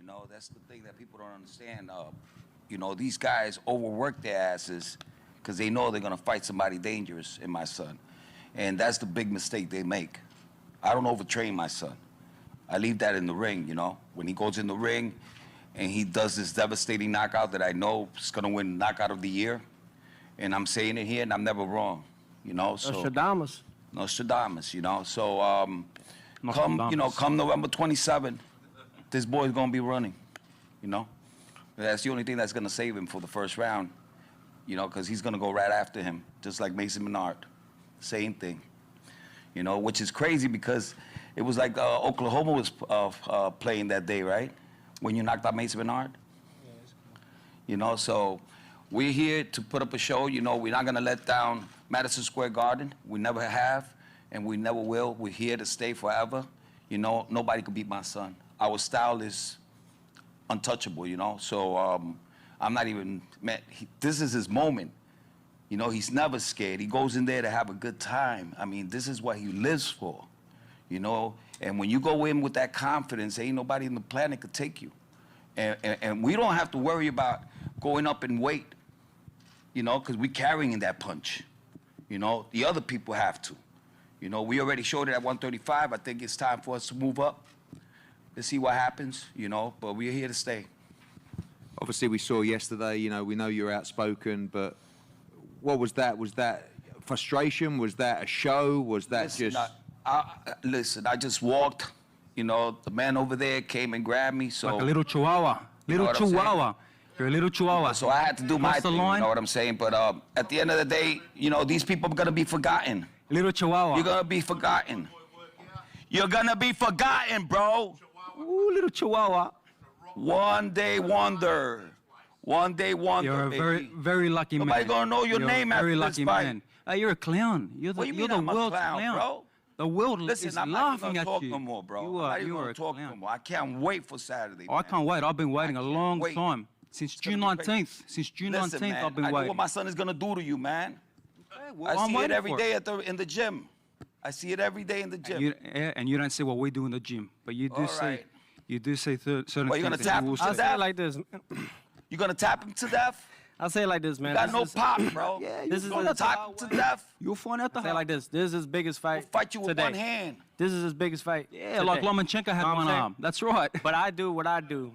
know, that's the thing that people don't understand. You know, these guys overwork their asses because they know they're going to fight somebody dangerous in my son. And that's the big mistake they make. I don't overtrain my son. I leave that in the ring, you know. When he goes in the ring and he does this devastating knockout that I know is going to win knockout of the year, and I'm saying it here and I'm never wrong, you know. So, Nostradamus, you know. So come November 27th, this boy's going to be running, you know. That's the only thing that's going to save him for the first round, you know, because he's going to go right after him, just like Mason Menard. Same thing, you know, which is crazy because it was like Oklahoma was playing that day, right? When you knocked out Mason Menard. You know, so we're here to put up a show. You know, we're not going to let down Madison Square Garden. We never have, and we never will. We're here to stay forever. You know, nobody could beat my son. Our style is untouchable, you know. So I'm not even, man, this is his moment. You know, he's never scared. He goes in there to have a good time. I mean, this is what he lives for, you know. And when you go in with that confidence, ain't nobody on the planet could take you. And we don't have to worry about going up in weight, you know, because we're carrying that punch. You know, the other people have to. You know, we already showed it at 135. I think it's time for us to move up. Let's see what happens, you know, but we're here to stay. Obviously, we saw yesterday, you know, we know you're outspoken, but what was that? Was that frustration? Was that a show? Was that listen, I just walked. You know, the man over there came and grabbed me, so... Like a little chihuahua. Little chihuahua. You're a little chihuahua. So I had to do my thing, you know what I'm saying? But at the end of the day, you know, these people are going to be forgotten. Little chihuahua. You're going to be forgotten. You're going to be forgotten, bro. Ooh, little chihuahua. One day wonder. One day wonder, You're a baby. very lucky man. Nobody gonna know your name after this fight. Man. You're a clown. You're the world's clown, bro. The world Listen, is I'm laughing not at talk you. no more, bro. You I'm not even are gonna a talk clown. no more. I can't wait for Saturday. Oh, I can't wait. I've been waiting a long time. Since June 19th. Since June 19th, Listen, man, I've been I waiting. know what my son is gonna do to you, man. Okay, well, I see it every day in the gym. I see it every day in the gym. And you don't say what we do in the gym, but you do say, you do say certain Well, you're gonna things. tap him to I'll say it death? like this. You gonna tap him to death? I'll say it like this, man. You got no pop, bro. Yeah, This You is gonna tap him to death? You'll find out the I'll say it like this. This is his biggest fight. He'll fight you with today. one hand. This is his biggest fight. Yeah, like today. Lomachenko had Know what one I'm saying? arm. That's right. But I do what I do.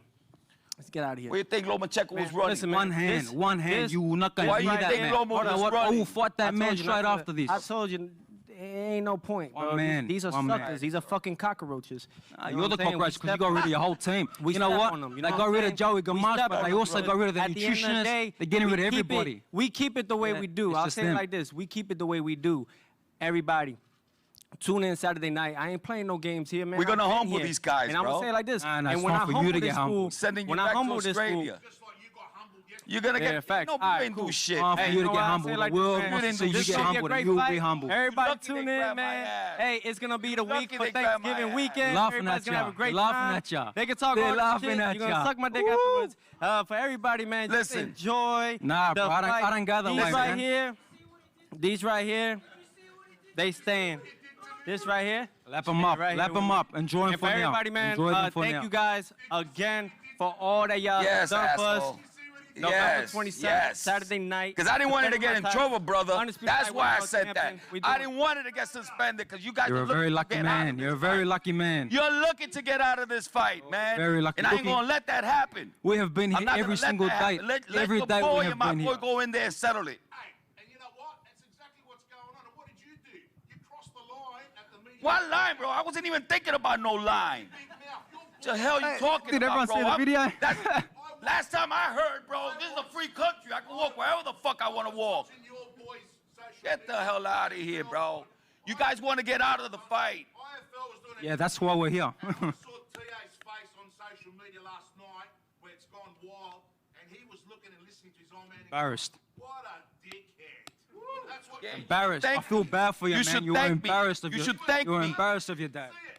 Let's get out of here. Where you think Lomachenko was running? listen, man. One hand. You will not gonna Why be you that think man. Loma was I running? will fight that man straight after this. I told you, there ain't no point, bro. One man, These are one suckers. man. These are fucking cockroaches. You're the cockroach because you got rid of your whole team. We You know step what? on them, you They know got what rid I'm of Joey saying? We Gamache, step but on they them, also bro. got rid of the At the end of the nutritionists. day, They're getting rid of we keep everybody. We keep it the way we do. It's I'll just say it them. like this. We keep it the way we do. Everybody, tune in Saturday night. I ain't playing no games here, man. We're gonna I'm in humble here. these guys, and I'm bro. gonna say it like this. Nah, it's and when not I for you humble to get this humbled. fool, Sending you when I back to humble this fool, Australia. You're gonna Yeah, get. facts. No, All you right, ain't cool. do shit. For Hey, you you to know get what? I'll humbled. say it The like world this, man. wants to see you This get gonna be a humbled, great and you'll be fight. humbled. Everybody Lucky tune they in, grabbed my man. ass. Hey, it's gonna be the Lucky week for they grabbed my Thanksgiving ass. weekend. Laughing Everybody's at gonna have a ya. great Laughing time. at ya. They can talk They're all this laughing shit. at You're gonna ya. suck my dick Woo. afterwards. For everybody, man, just Listen. enjoy. Nah, bro, the I fight. don't got that These way, right man. here, these right here, they stand. This right here. Lap them up. Right Lap here them with up. Enjoy them And for for now. everybody, man, Enjoy them for thank now. you guys again for all that y'all Yes, done for us. asshole. November Yes, 27th, yes. Saturday night. Because I didn't want it to get in trouble, brother. Undisputed That's why I Lightweight said that. Champion. We I do it. didn't want it to get suspended because you guys You're are a very looking to lucky get out of man. this You're a very fight. lucky man. You're looking to get out of this fight, man. Very lucky. And I ain't Looking- gonna let that happen. We have been I'm here not every gonna let single that day. happen. Let Every your day boy we and have my been boy here. go in there and settle it. Hey, and you know what? That's exactly what's going on. And what did you do? You crossed the line at the media. What line, bro? I wasn't even thinking about no line. Big mouth. The hell you talking did about, everyone bro? see the video? That's, last time I heard, bro, this is a free country. I can walk wherever the fuck I want to walk. In your boys' social Get the media. hell out of here, bro. You guys want to get out of the fight. IFL was doing Yeah, that's why we're here. I saw TA's face on social media last night where it's gone wild, and he was looking and listening to his own man. Embarrassed. What a dickhead. That's what Yeah. you Embarrassed. I Thank feel you. bad for you, You man. should You were thank me. embarrassed of You your. should thank You were me. embarrassed of your dad. see it.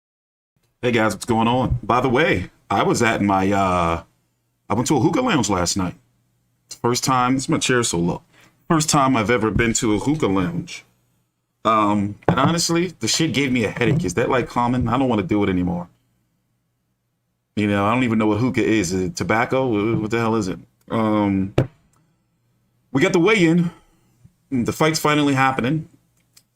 Hey guys, what's going on? By the way, I was at my I went to a hookah lounge last night. First time, my chair so low. First time I've ever been to a hookah lounge. And honestly, the shit gave me a headache. Is that like common? I don't want to do it anymore. You know, I don't even know what hookah is. Is it tobacco? What the hell is it? We got the weigh-in. The fight's finally happening.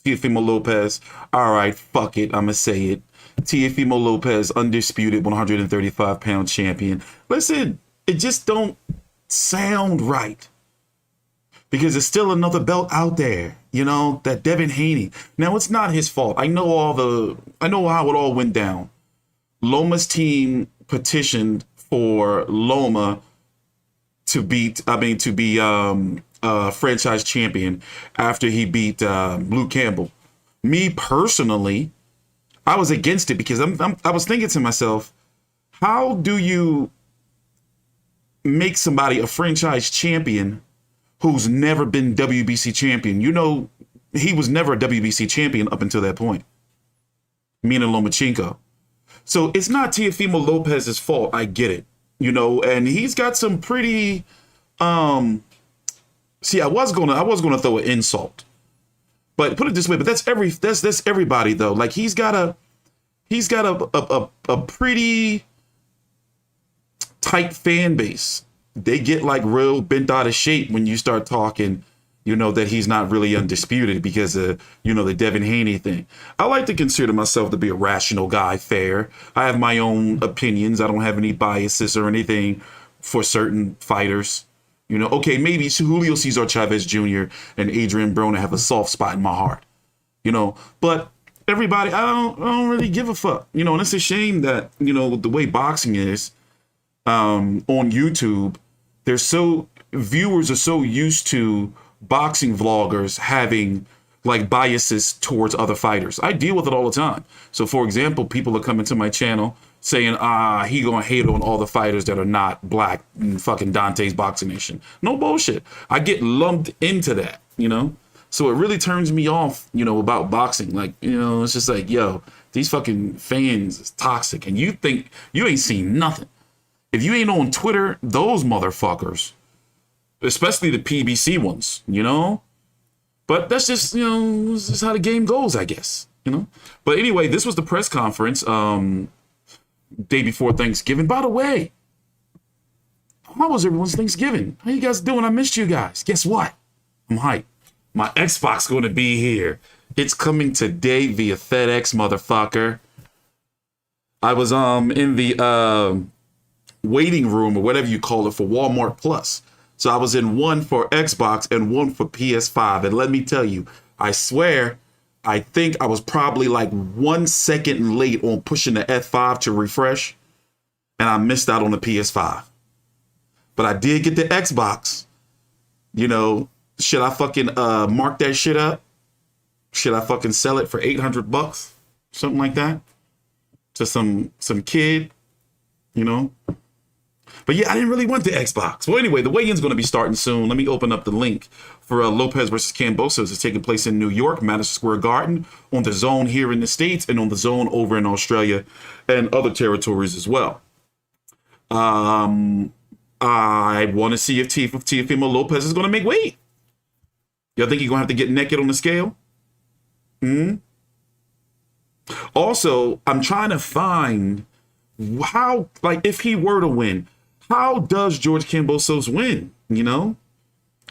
Teófimo López. All right, fuck it. I'm going to say it. Teófimo López, undisputed 135-pound champion. Listen, it just don't sound right. Because there's still another belt out there, you know, that Devin Haney. Now, it's not his fault. I know how it all went down. Loma's team petitioned for Loma to be franchise champion after he beat Luke Campbell. Me personally, I was against it because I was thinking to myself, how do you make somebody a franchise champion who's never been WBC champion? You know, he was never a WBC champion up until that point, meaning Lomachenko. So it's not Teófimo López's fault. I get it, you know, and he's got some pretty. See, I was gonna throw an insult, but put it this way. But that's everybody though. Like he's got a pretty tight fan base. They get like real bent out of shape when you start talking, you know, that he's not really undisputed because of, you know, the Devin Haney thing. I like to consider myself to be a rational guy, fair. I have my own opinions. I don't have any biases or anything for certain fighters. You know, okay, maybe Julio Cesar Chavez Jr. and Adrian Broner have a soft spot in my heart, you know, but everybody, I don't really give a fuck, you know, and it's a shame that, you know, the way boxing is on YouTube, viewers are so used to boxing vloggers having like biases towards other fighters. I deal with it all the time. So for example, people are coming to my channel saying, he gonna hate on all the fighters that are not black in fucking Dante's Boxing Nation. No bullshit. I get lumped into that, you know? So it really turns me off, you know, about boxing. Like, you know, it's just like, yo, these fucking fans is toxic. And you think you ain't seen nothing. If you ain't on Twitter, those motherfuckers, especially the PBC ones, you know? But that's just, you know, this is how the game goes, I guess, you know? But anyway, this was the press conference day before Thanksgiving. By the way, how was everyone's Thanksgiving? How you guys doing? I missed you guys. Guess what? I'm hyped. My Xbox going to be here. It's coming today via FedEx, motherfucker. I was in the waiting room or whatever you call it for Walmart Plus. So I was in one for Xbox and one for PS5. And let me tell you, I swear, I think I was probably like 1 second late on pushing the F5 to refresh. And I missed out on the PS5. But I did get the Xbox. You know, should I fucking mark that shit up? Should I fucking sell it for $800? Something like that? To some kid, you know? But yeah, I didn't really want the Xbox. Well, anyway, the weigh-in's going to be starting soon. Let me open up the link for Lopez versus Kambosos. It's taking place in New York, Madison Square Garden, on the DAZN here in the States, and on the DAZN over in Australia and other territories as well. I want to see if Teófimo López is going to make weight. Y'all think he's going to have to get naked on the scale? Also, I'm trying to find how, like, if he were to win, how does George Kambosos win? You know,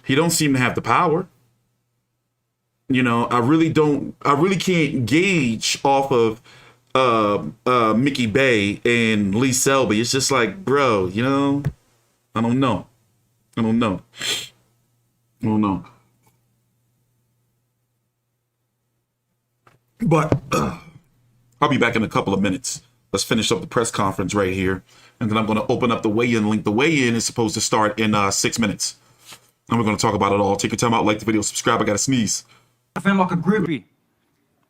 he don't seem to have the power. You know, I really can't gauge off of Mickey Bay and Lee Selby. It's just like, bro, you know, I don't know. But I'll be back in a couple of minutes. Let's finish up the press conference right here. And then I'm going to open up the weigh-in link. The weigh-in is supposed to start in 6 minutes. And we're going to talk about it all. Take your time out, like the video, subscribe. I got to sneeze. I feel like a groupie.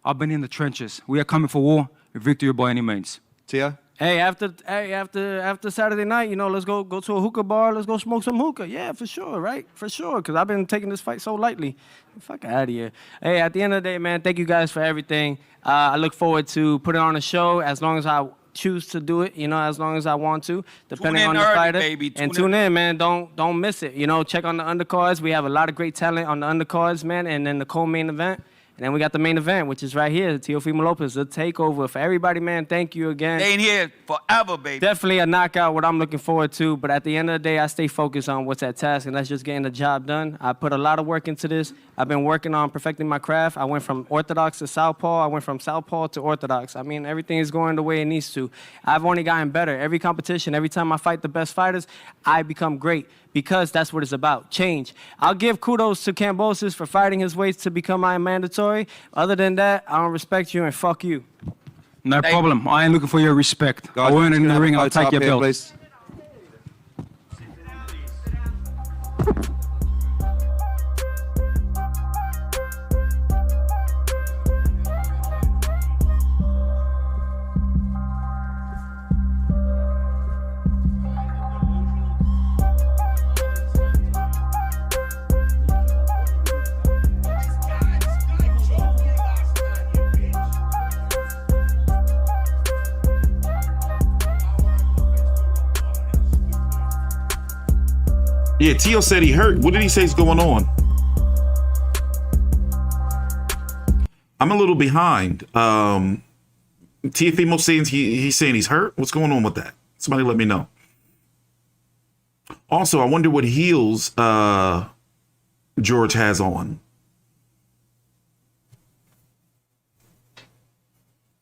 I've been in the trenches. We are coming for war. Victory by any means. Tia? Hey, after Saturday night, you know, let's go to a hookah bar. Let's go smoke some hookah. Yeah, for sure, right? For sure, because I've been taking this fight so lightly. Fuck out of here. Hey, at the end of the day, man, thank you guys for everything. I look forward to putting on a show as long as I choose to do it, you know, as long as I want to, depending on the fighter. Baby. Tune in, man. Don't miss it. You know, check on the undercards. We have a lot of great talent on the undercards, man, and then the co-main event. And then we got the main event, which is right here, Teófimo López, the takeover. For everybody, man, thank you again. They ain't here forever, baby. Definitely a knockout, what I'm looking forward to. But at the end of the day, I stay focused on what's at task, and that's just getting the job done. I put a lot of work into this. I've been working on perfecting my craft. I went from orthodox to southpaw. I went from southpaw to orthodox. I mean, everything is going the way it needs to. I've only gotten better. Every competition, every time I fight the best fighters, I become great because that's what it's about, change. I'll give kudos to Kambosos for fighting his way to become my mandatory. Other than that, I don't respect you and fuck you. No problem. I ain't looking for your respect. I went in the ring, I'll take your belt. Please. Yeah, Teo said he hurt. What did he say is going on? I'm a little behind. Teófimo saying he's saying he's hurt. What's going on with that? Somebody let me know. Also, I wonder what heels George has on.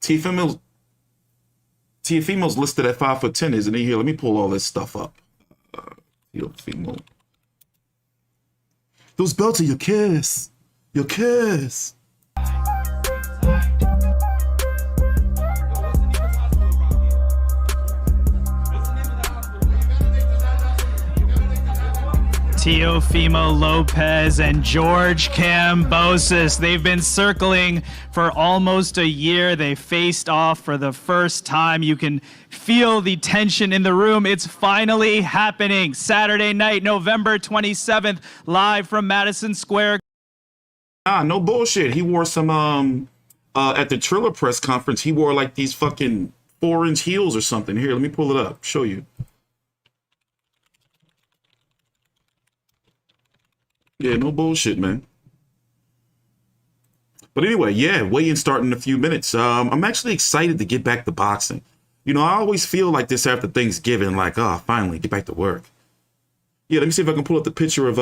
Teófimo's listed at 5'10", isn't he? Here, let me pull all this stuff up. Teófimo. Those belts are your kiss. Your kiss. Teófimo López and George Kambosos. They've been circling for almost a year. They faced off for the first time. You can feel the tension in the room. It's finally happening. Saturday night, November 27th, live from Madison Square. No bullshit. He wore some at the Triller press conference. He wore like these fucking 4-inch heels or something. Here, let me pull it up. Show you. Yeah, no bullshit, man. But anyway, yeah, weigh-in starting in a few minutes. I'm actually excited to get back to boxing. You know, I always feel like this after Thanksgiving, like, oh, finally, get back to work. Yeah, let me see if I can pull up the picture of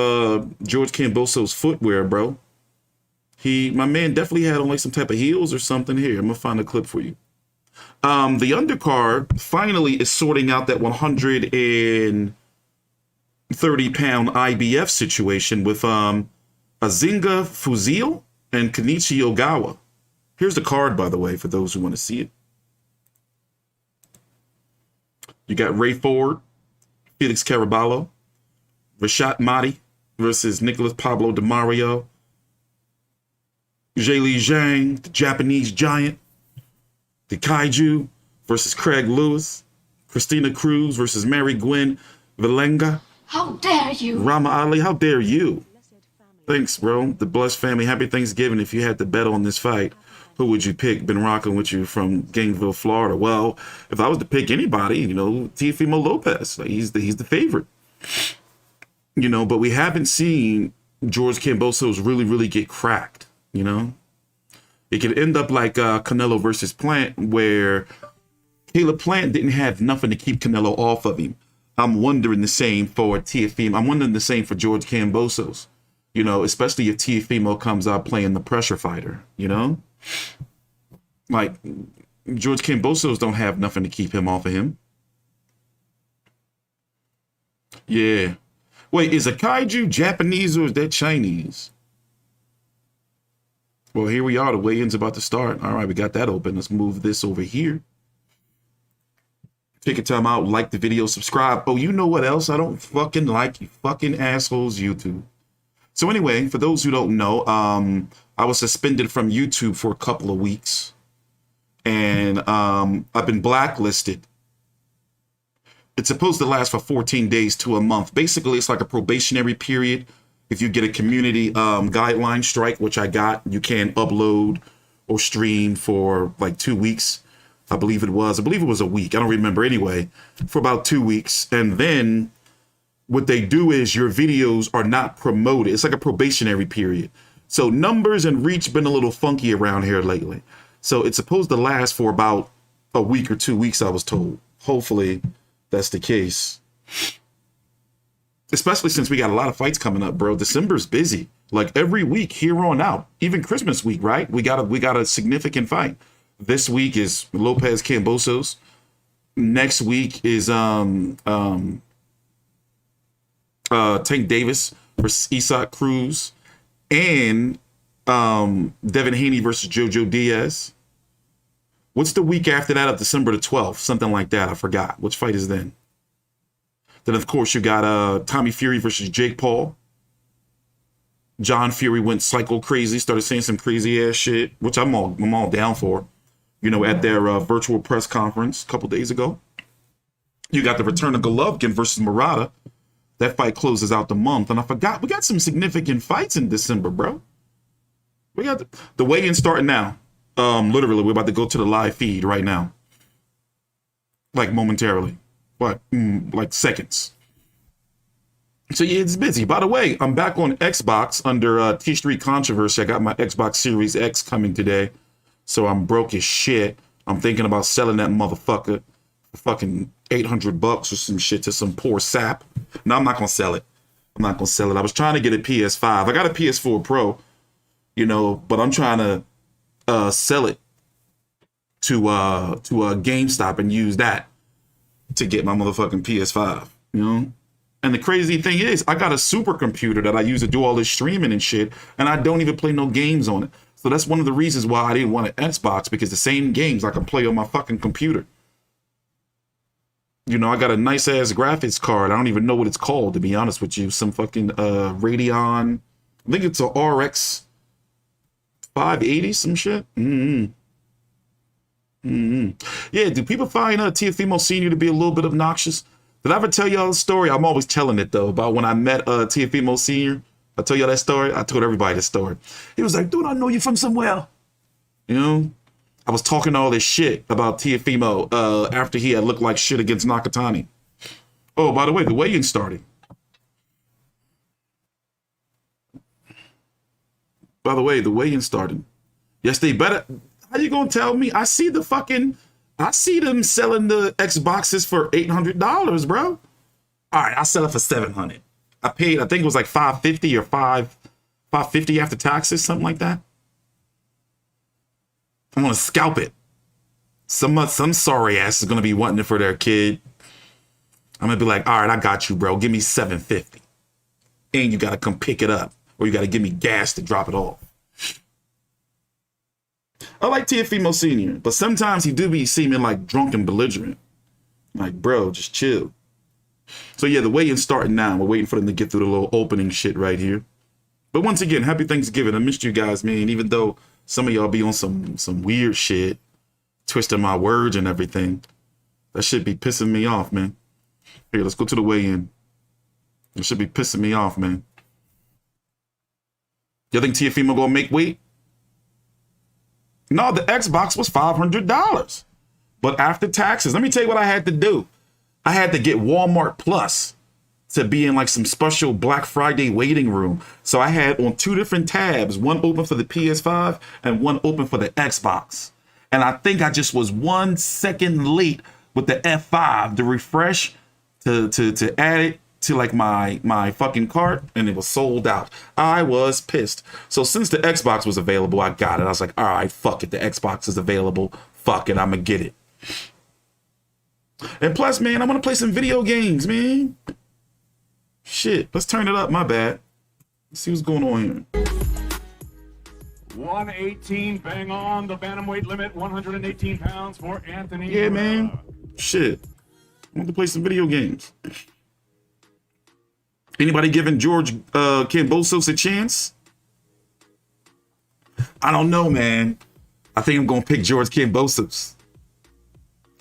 George Kambosos' footwear, bro. My man definitely had on like some type of heels or something. Here, I'm gonna find a clip for you. The undercard finally is sorting out that 130-pound IBF situation with Azinga Fuzil and Kenichi Ogawa. Here's the card, by the way, for those who want to see it. You got Ray Ford, Felix Caraballo, Rashad Mahdi versus Nicholas Pablo DeMario, Zheli Zhang, the Japanese giant, the Kaiju versus Craig Lewis, Christina Cruz versus Mary Gwen Valenga. How dare you? Rama Ali, how dare you? Thanks, bro. The Blessed family, happy Thanksgiving. If you had to bet on this fight, who would you pick? Been rocking with you from Gainesville, Florida. Well, if I was to pick anybody, you know, Teófimo López. Like, he's the favorite. You know, but we haven't seen George Kambosos really get cracked, you know? It could end up like Canelo versus Plant, where Caleb Plant didn't have nothing to keep Canelo off of him. I'm wondering the same for Teófimo. I'm wondering the same for George Kambosos, you know, especially if Teófimo comes out playing the pressure fighter, you know? Like, George Kambosos don't have nothing to keep him off of him. Yeah. Wait, is a kaiju Japanese or is that Chinese? Well, here we are. The weigh-in's about to start. All right, we got that open. Let's move this over here. Take a time out, like the video, subscribe. Oh, you know what else I don't fucking like? You fucking assholes, YouTube. So anyway, for those who don't know, I was suspended from YouTube for a couple of weeks. And I've been blacklisted. It's supposed to last for 14 days to a month. Basically, it's like a probationary period. If you get a community guideline strike, which I got, you can upload or stream for like 2 weeks. I believe it was a week. I don't remember anyway, for about 2 weeks. And then what they do is your videos are not promoted. It's like a probationary period. So numbers and reach been a little funky around here lately. So it's supposed to last for about a week or 2 weeks, I was told. Hopefully that's the case. Especially since we got a lot of fights coming up, bro. December's busy. Like every week here on out, even Christmas week, right? We got a significant fight. This week is Lopez Kambosos. Next week is Tank Davis versus Isaac Cruz, and Devin Haney versus Jojo Diaz. What's the week after that of December the 12th? Something like that. I forgot. Which fight is then? Then, of course, you got Tommy Fury versus Jake Paul. John Fury went psycho crazy, started saying some crazy ass shit, which I'm all down for. You know, at their virtual press conference a couple days ago. You got the return of Golovkin versus Murata. That fight closes out the month. And I forgot, we got some significant fights in December, bro. We got the weigh-in starting now. Literally, we're about to go to the live feed right now. Like momentarily. What? Like seconds. So yeah, it's busy. By the way, I'm back on Xbox under T Street Controversy. I got my Xbox Series X coming today. So I'm broke as shit. I'm thinking about selling that motherfucker for fucking $800 or some shit to some poor sap. No, I'm not gonna sell it. I'm not gonna sell it. I was trying to get a PS5. I got a PS4 Pro, you know, but I'm trying to sell it to GameStop and use that to get my motherfucking PS5, you know? And the crazy thing is, I got a supercomputer that I use to do all this streaming and shit, and I don't even play no games on it. So that's one of the reasons why I didn't want an Xbox, because the same games I can play on my fucking computer. You know, I got a nice ass graphics card. I don't even know what it's called, to be honest with you. Some fucking Radeon. I think it's a RX 580, some shit. Yeah, do people find Teófimo Sr. to be a little bit obnoxious? Did I ever tell y'all the story? I'm always telling it though, about when I met Teófimo Sr. I tell y'all that story. I told everybody the story. He was like, dude, I know you from somewhere. You know, I was talking all this shit about Teófimo after he had looked like shit against Nakatani. Oh, by the way, the weigh-in started. By the way, the weigh-in started. Yes, they better. How you gonna tell me? I see them selling the Xboxes for $800, bro. All right, I'll sell it for $700. I paid, I think it was like $550 or $550 after taxes, something like that. I'm gonna scalp it. Some sorry ass is gonna be wanting it for their kid. I'm gonna be like, all right, I got you, bro. Give me $750, and you gotta come pick it up, or you gotta give me gas to drop it off. I like Teófimo Sr., but sometimes he do be seeming like drunk and belligerent. Like, bro, just chill. So yeah, the weigh-in's starting now. We're waiting for them to get through the little opening shit right here. But once again, happy Thanksgiving. I missed you guys, man. Even though some of y'all be on some weird shit, twisting my words and everything, that should be pissing me off, man. Here, let's go to the weigh-in. It should be pissing me off, man. You think Teófimo gonna make weight? No, the Xbox was $500. But after taxes, let me tell you what I had to do. I had to get Walmart Plus to be in like some special Black Friday waiting room. So I had on 2 different tabs, one open for the PS5 and one open for the Xbox. And I think I just was 1 second late with the F5 to refresh, to add it to like my fucking cart, and it was sold out. I was pissed. So since the Xbox was available, I got it. I was like, all right, fuck it. The Xbox is available. Fuck it, I'm gonna get it. And plus, man, I want to play some video games, man. Shit, let's turn it up. My bad. Let's see what's going on here. 118, bang on the bantamweight limit. 118 pounds for Anthony. Yeah, man. Shit. I want to play some video games. Anybody giving George Kambosos a chance? I don't know, man. I think I'm going to pick George Kambosos.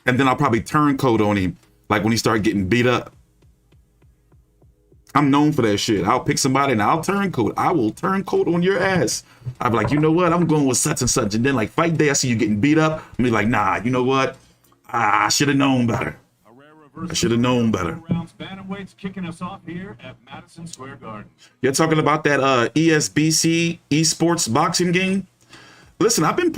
And then I'll probably turncoat on him, like when he started getting beat up. I'm known for that shit. I'll pick somebody and I'll turncoat. I will turncoat on your ass. I'll be like, you know what? I'm going with such and such. And then like fight day, I see you getting beat up. I'm be like, nah, you know what? I should have known better. A rare I should have known better. Rounds bantamweight's kicking us off here at Madison Square Garden. You're talking about that ESBC esports boxing game? Listen, I've been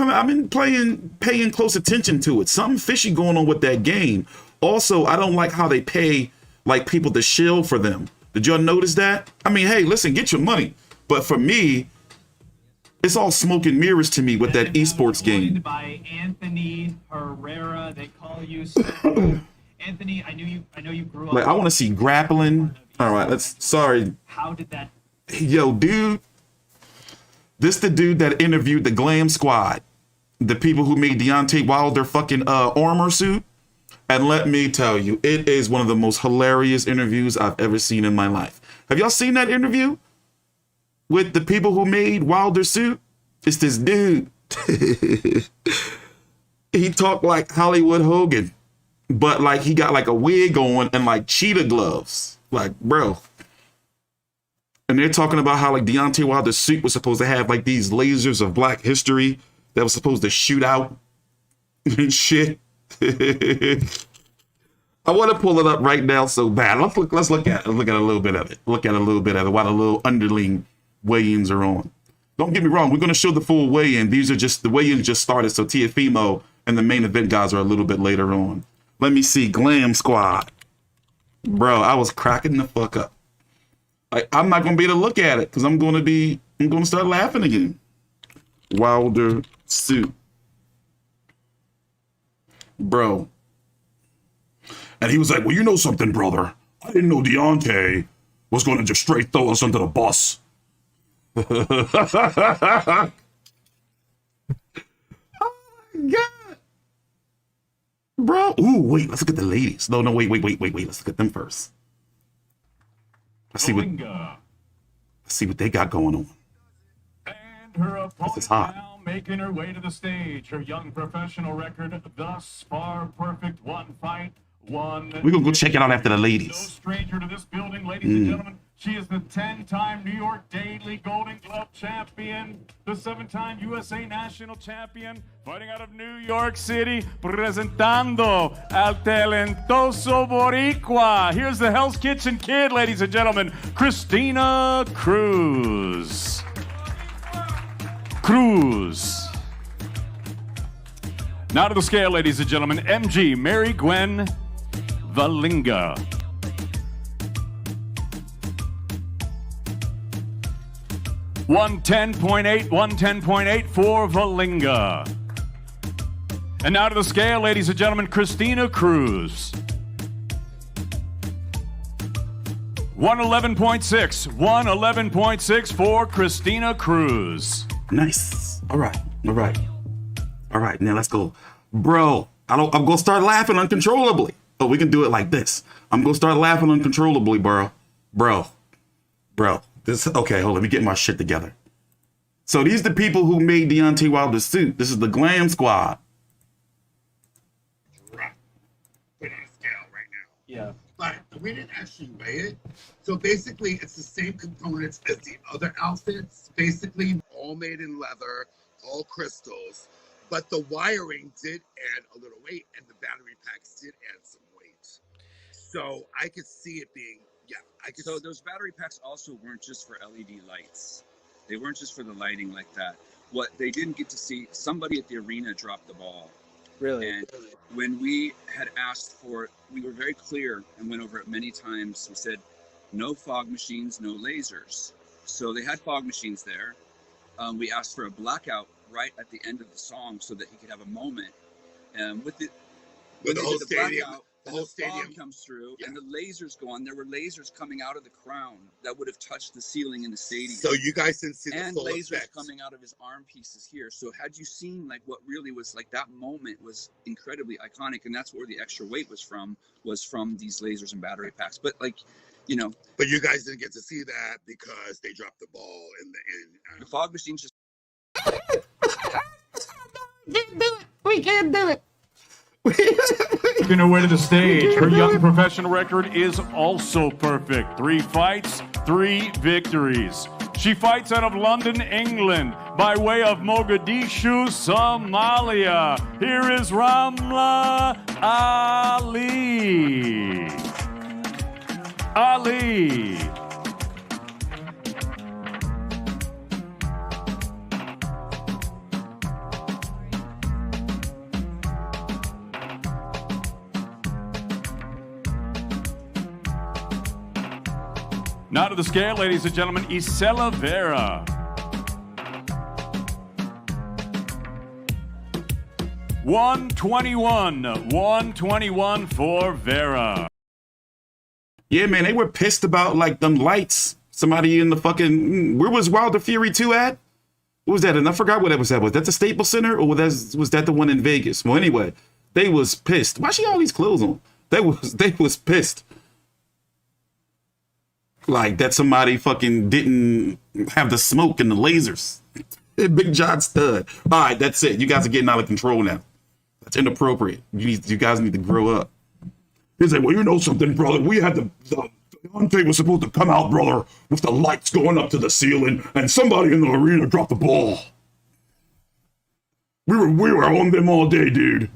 paying close attention to it. Something fishy going on with that game. Also, I don't like how they pay like people to shill for them. Did y'all notice that? I mean, hey, listen, get your money. But for me, it's all smoke and mirrors to me with that esports game. By Anthony Herrera, they call you. Anthony, I know you grew up. Like, I want to see grappling. All right, sorry. How did that? Yo, dude. This the dude that interviewed the Glam Squad, the people who made Deontay Wilder fucking armor suit. And let me tell you, it is one of the most hilarious interviews I've ever seen in my life. Have y'all seen that interview with the people who made Wilder's suit? It's this dude. He talked like Hollywood Hogan, but like he got like a wig on and like cheetah gloves. Like, bro. And they're talking about how like Deontay Wilder's suit was supposed to have like these lasers of black history that was supposed to shoot out and shit. I want to pull it up right now so bad. Let's look at a little bit of it. Look at a little bit of it while the little underling weigh-ins are on. Don't get me wrong. We're going to show the full weigh-in. These are just the weigh-ins just started. So Teófimo and the main event guys are a little bit later on. Let me see. Glam Squad. Bro, I was cracking the fuck up. I'm not going to be able to look at it because I'm going to start laughing again. Wilder suit. Bro. And he was like, well, you know something, brother. I didn't know Deontay was going to just straight throw us under the bus. Oh, my God. Bro. Ooh, wait, let's look at the ladies. No, wait. Let's look at them first. Let's see what they got going on. And her opponent This is hot. now making her way to the stage. Her young professional record thus far perfect. One fight, one. We're going to go check it out after the No ladies. stranger to this building, ladies and gentlemen. She is the 10-time New York Daily Golden Glove champion, the 7-time USA National champion, fighting out of New York City, presentando al talentoso Boricua. Here's the Hell's Kitchen Kid, ladies and gentlemen, Christina Cruz. Now to the scale, ladies and gentlemen, MG Mary Gwen Valinga. 110.8 for Valinga. And now to the scale, ladies and gentlemen, Christina Cruz. 111.6 for Christina Cruz. Nice. All right. Now let's go. Bro, I'm going to start laughing uncontrollably. Oh, we can do it like this. I'm going to start laughing uncontrollably, bro. This, okay, hold on. Let me get my shit together. So these are the people who made Deontay Wilder's suit. This is the Glam Squad. Put it on a scale right now. Yeah. But we didn't actually weigh it. So basically, it's the same components as the other outfits. Basically, all made in leather, all crystals. But the wiring did add a little weight, and the battery packs did add some weight. So I could see it being, So those battery packs also weren't just for LED lights. They weren't just for the lighting like that. What they didn't get to see, somebody at the arena dropped the ball. Really? And when we had asked for, we were very clear and went over it many times. We said, no fog machines, no lasers. So they had fog machines there. We asked for a blackout right at the end of the song so that he could have a moment. And with the whole stadium. Blackout, The whole and stadium fog comes through, Yeah. and the lasers go on. There were lasers coming out of the crown that would have touched the ceiling in the stadium. So you guys didn't see the and full lasers effect. coming out of his arm pieces here. So had you seen like what really was like that moment was incredibly iconic, and that's where the extra weight was from these lasers and battery packs. But like, you know, But you guys didn't get to see that because they dropped the ball in the end. the fog machines just We can't do it. Making her way to the stage. Her young professional record is also perfect. 3 fights, 3 victories. She fights out of London, England, by way of Mogadishu, Somalia. Here is Ramla Ali. Ali. Now to the scale, ladies and gentlemen, Isela Vera. 121 for Vera. Yeah, man, they were pissed about like them lights. Somebody in the fucking, where was Wilder Fury 2 at? What was that? And I forgot what that was at. Was that the Staples Center or was that the one in Vegas? Well, anyway, they was pissed. Why she got all these clothes on? They was pissed. Like that somebody fucking didn't have the smoke and the lasers. Big John Stud. All right, that's it. You guys are getting out of control now. That's inappropriate. You guys need to grow up. He's like, well, you know something, brother. We had the Deontay was supposed to come out, brother, with the lights going up to the ceiling, and somebody in the arena dropped the ball. We were on them all day, dude.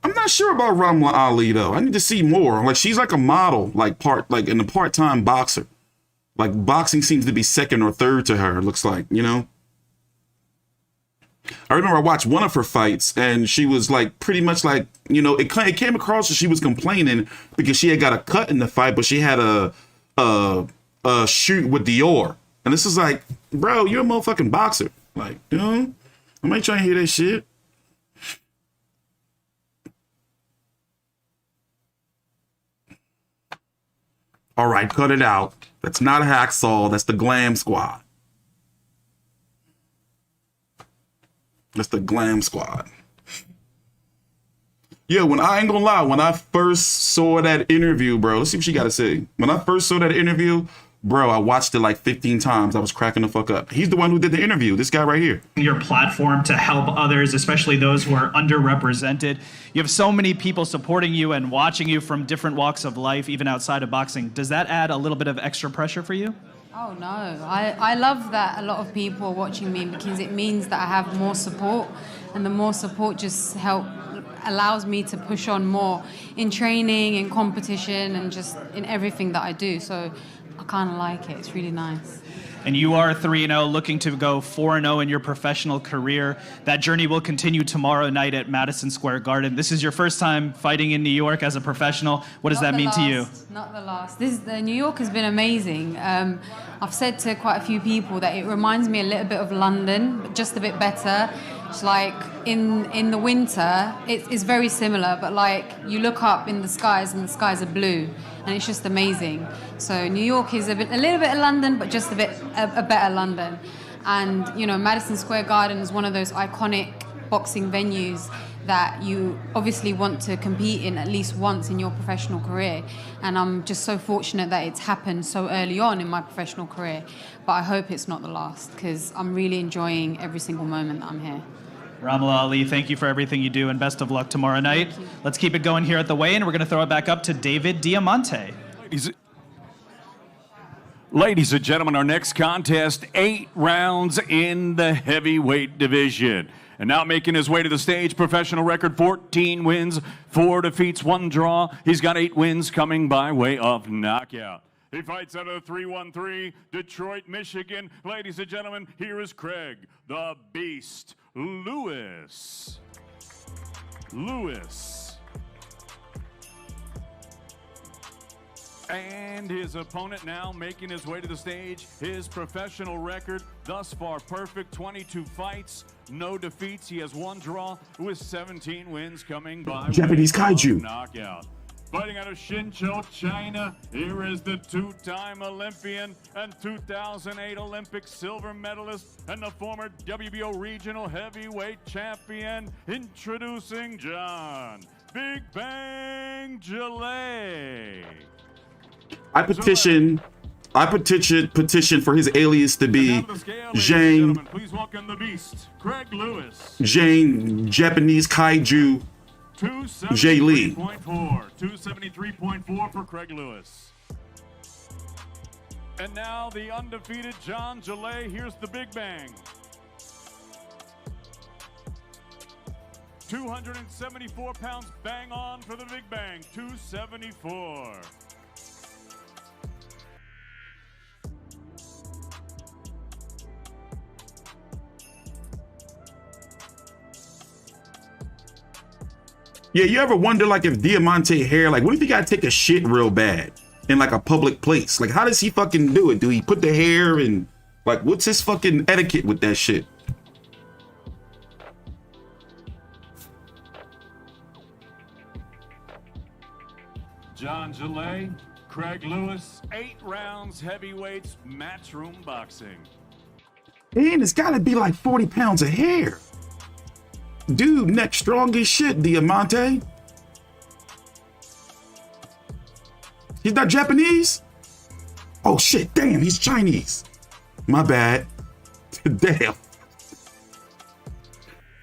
I'm not sure about Ramla Ali though. I need to see more. Like she's like a model, like in a part-time boxer. Like boxing seems to be second or third to her, it looks like, you know? I remember I watched one of her fights and she was like pretty much like, you know, it came across as she was complaining because she had got a cut in the fight, but she had a shoot with Dior. And this is like, bro, you're a motherfucking boxer. Like, you know, I ain't trying to hear that shit. All right, cut it out. That's not a hacksaw. That's the Glam Squad. That's the Glam Squad. Yeah, I ain't gonna lie, when I first saw that interview, bro, let's see what she got to say. When I first saw that interview, bro, I watched it like 15 times. I was cracking the fuck up. He's the one who did the interview. This guy right here. Your platform to help others, especially those who are underrepresented. You have so many people supporting you and watching you from different walks of life, even outside of boxing. Does that add a little bit of extra pressure for you? Oh, no. I love that a lot of people are watching me because it means that I have more support, and the more support just allows me to push on more in training, in competition, and just in everything that I do. So I kind of like it. It's really nice. And you are 3-0, looking to go 4-0 in your professional career. That journey will continue tomorrow night at Madison Square Garden. This is your first time fighting in New York as a professional. What does that mean to you? Not the last. New York has been amazing. I've said to quite a few people that it reminds me a little bit of London, but just a bit better. It's like in the winter, it's very similar, but like you look up in the skies and the skies are blue, and it's just amazing. So New York is a little bit of London, but just a better London. And you know, Madison Square Garden is one of those iconic boxing venues that you obviously want to compete in at least once in your professional career. And I'm just so fortunate that it's happened so early on in my professional career. But I hope it's not the last, because I'm really enjoying every single moment that I'm here. Ramla Ali, thank you for everything you do, and best of luck tomorrow night. Let's keep it going here at the weigh-in. We're going to throw it back up to David Diamante. Ladies and gentlemen, our next contest, 8 rounds in the heavyweight division. And now making his way to the stage, professional record, 14 wins, 4 defeats, 1 draw. He's got 8 wins coming by way of knockout. He fights out of 313, Detroit, Michigan. Ladies and gentlemen, here is Craig, the Beast, Lewis. And his opponent now making his way to the stage. His professional record thus far perfect, 22 fights, no defeats. He has 1 draw with 17 wins coming by Japanese kaiju knockout. Fighting out of Hsinchu, China, here is the 2-time Olympian and 2008 Olympic silver medalist and the former WBO regional heavyweight champion, introducing John Big Bang Gillette. I petition for his alias to be Please welcome the Beast, Craig Lewis. Japanese Kaiju Jay Lee. 273.4 for Craig Lewis. And now the undefeated John Gillette. Here's the Big Bang. 274 pounds bang on for the Big Bang. 274. Yeah, you ever wonder, like, if Diamante hair, like, what if he gotta take a shit real bad in, like, a public place? Like, how does he fucking do it? Do he put the hair in, like, what's his fucking etiquette with that shit? John Gillette, Craig Lewis, 8 rounds heavyweights, matchroom boxing. And it's gotta be like 40 pounds of hair. Dude, neck strong as shit, Diamante. He's not Japanese? Oh shit, damn, he's Chinese. My bad. Damn.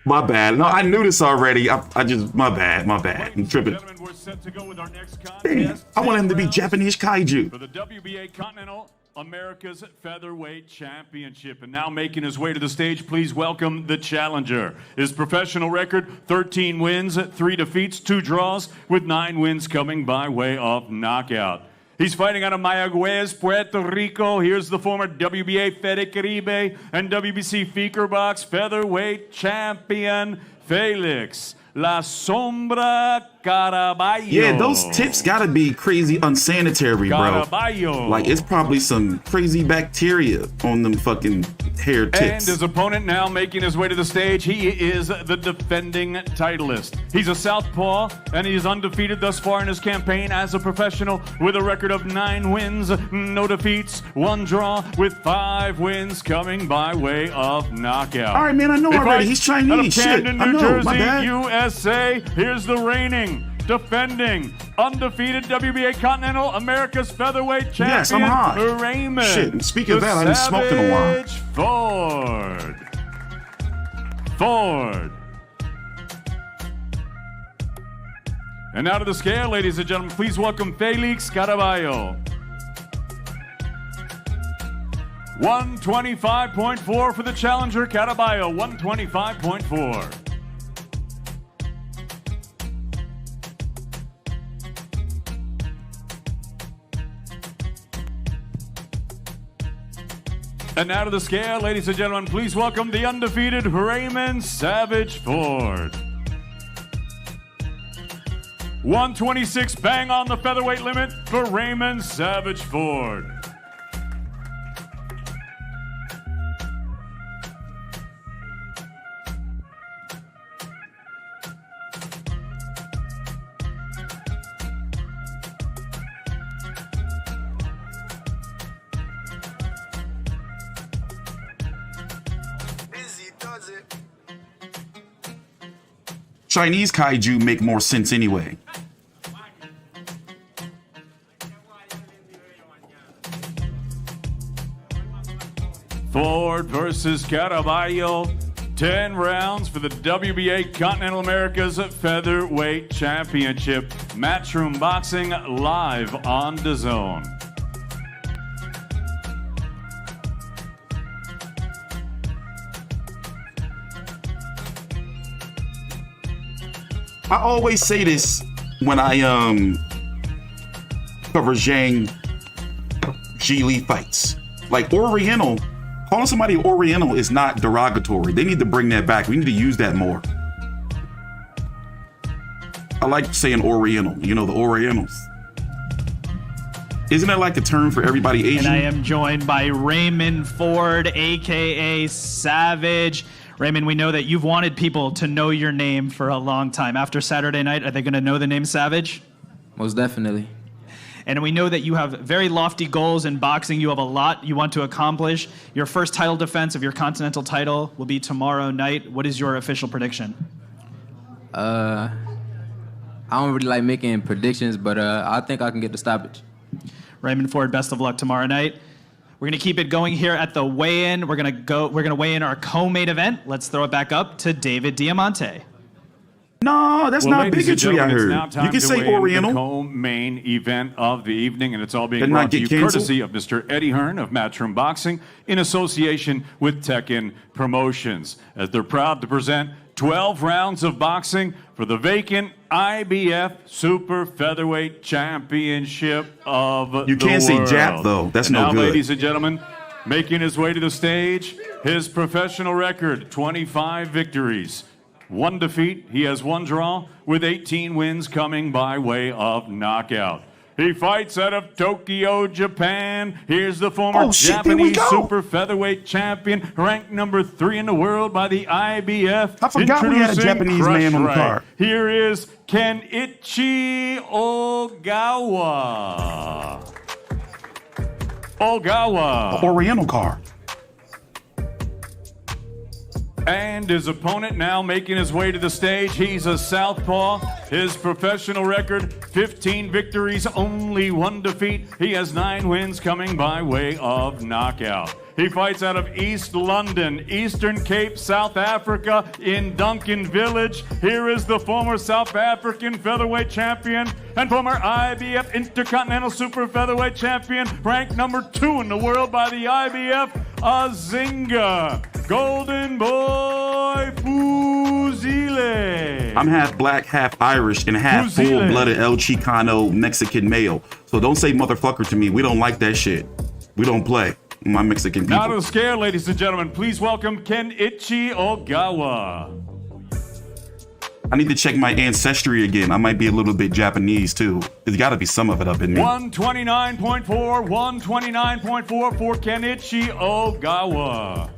My bad. No, I knew this already. I just, my bad. I'm tripping. We're set to go with our next Damn, contest. I want him to be Japanese kaiju. For the WBA Continental America's Featherweight Championship. And now making his way to the stage, please welcome the challenger. His professional record, 13 wins, 3 defeats, 2 draws, with 9 wins coming by way of knockout. He's fighting out of Mayagüez, Puerto Rico. Here's the former WBA Fede Caribe and WBC Feaker Box Featherweight Champion, Felix La Sombra Caraballo. Yeah, those tips gotta be crazy unsanitary, bro. Caraballo. Like, it's probably some crazy bacteria on them fucking hair And tips. his opponent now making his way to the stage. He is the defending titleist. He's a southpaw, and he is undefeated thus far in his campaign as a professional with a record of 9 wins, no defeats, 1 draw, with 5 wins coming by way of knockout. All right, man, I know He already. fights He's Chinese. out of Shit, Camden, I New know. Jersey, My bad. USA. Here's the reigning, defending, undefeated WBA Continental America's Featherweight Champion, Yes, I'm hot. Raymond. Shit, speaking of that, I haven't smoked in a while. Savage Ford. And now to the scale, ladies and gentlemen, please welcome Felix Caraballo. 125.4 for the challenger, Caraballo, 125.4. And now to the scale, ladies and gentlemen, please welcome the undefeated Raymond Savage Ford. 126, bang on the featherweight limit for Raymond Savage Ford. Chinese kaiju make more sense anyway. Ford versus Caraballo. 10 rounds for the WBA Continental America's Featherweight Championship. Matchroom Boxing live on DAZN. I always say this when I cover Zhang Ji Lee fights. Like, Oriental, calling somebody Oriental is not derogatory. They need to bring that back. We need to use that more. I like saying Oriental, you know, the Orientals. Isn't that like a term for everybody Asian? And I am joined by Raymond Ford, aka Savage. Raymond, we know that you've wanted people to know your name for a long time. After Saturday night, are they going to know the name Savage? Most definitely. And we know that you have very lofty goals in boxing. You have a lot you want to accomplish. Your first title defense of your Continental title will be tomorrow night. What is your official prediction? I don't really like making predictions, but I think I can get the stoppage. Raymond Ford, best of luck tomorrow night. We're going to keep it going here at the weigh-in. We're going to weigh in our co-main event. Let's throw it back up to David Diamante. No, that's Well, not ladies and bigotry, I gentlemen, it's now heard. time You can to say weigh in Oriental. the co-main event of the evening, and it's all being Didn't brought I to you get canceled? courtesy of Mr. Eddie Hearn of Matchroom Boxing in association with Tekken Promotions, as they're proud to present 12 rounds of boxing for the vacant IBF Super Featherweight Championship of the world. You can't say Jap, though. That's And no now, good. ladies and gentlemen, making his way to the stage, his professional record, 25 victories. 1 defeat, he has 1 draw, with 18 wins coming by way of knockout. He fights out of Tokyo, Japan. Here's the former Japanese super featherweight champion, ranked number 3 in the world by the IBF. I forgot we had a Introducing Japanese man on the Crush card. Ray. Here is Kenichi Ogawa. Oriental card. And his opponent now making his way to the stage. He's a southpaw. His professional record, 15 victories, only 1 defeat. He has 9 wins coming by way of knockout. He fights out of East London, Eastern Cape, South Africa, in Duncan Village. Here is the former South African featherweight champion and former IBF Intercontinental Super Featherweight champion, ranked number 2 in the world by the IBF, Azinga Golden Boy Fuzile. I'm half black, half Irish, and half full-blooded El Chicano Mexican male. So don't say motherfucker to me. We don't like that shit. We don't play. My Mexican people. Now to the scale, ladies and gentlemen, please welcome Kenichi Ogawa. I need to check my ancestry again. I might be a little bit Japanese too. There's got to be some of it up in me. 129.4, 129.4 for Kenichi Ogawa.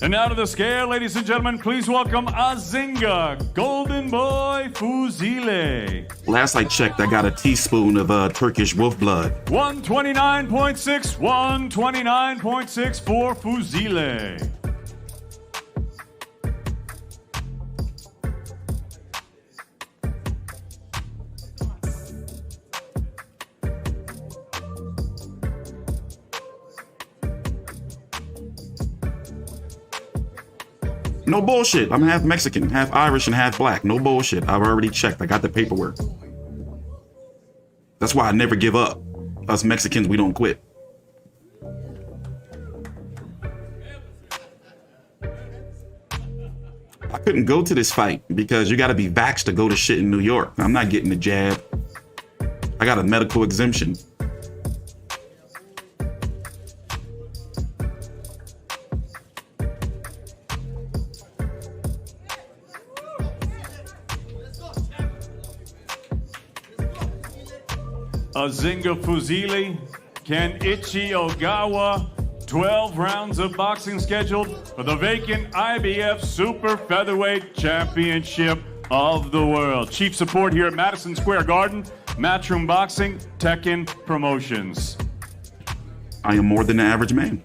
And now to the scale, ladies and gentlemen, please welcome Azinga Golden Boy Fuzile. Last I checked, I got a teaspoon of Turkish wolf blood. 129.6, 129.6 for Fuzile. No bullshit. I'm half Mexican, half Irish, and half black. No bullshit. I've already checked. I got the paperwork. That's why I never give up. Us Mexicans, we don't quit. I couldn't go to this fight because you got to be vaxxed to go to shit in New York. I'm not getting the jab. I got a medical exemption. Azinga Fuzile, Kenichi Ogawa, 12 rounds of boxing scheduled for the vacant IBF Super Featherweight Championship of the world. Chief support here at Madison Square Garden, Matchroom Boxing, Tekken Promotions. I am more than the average man.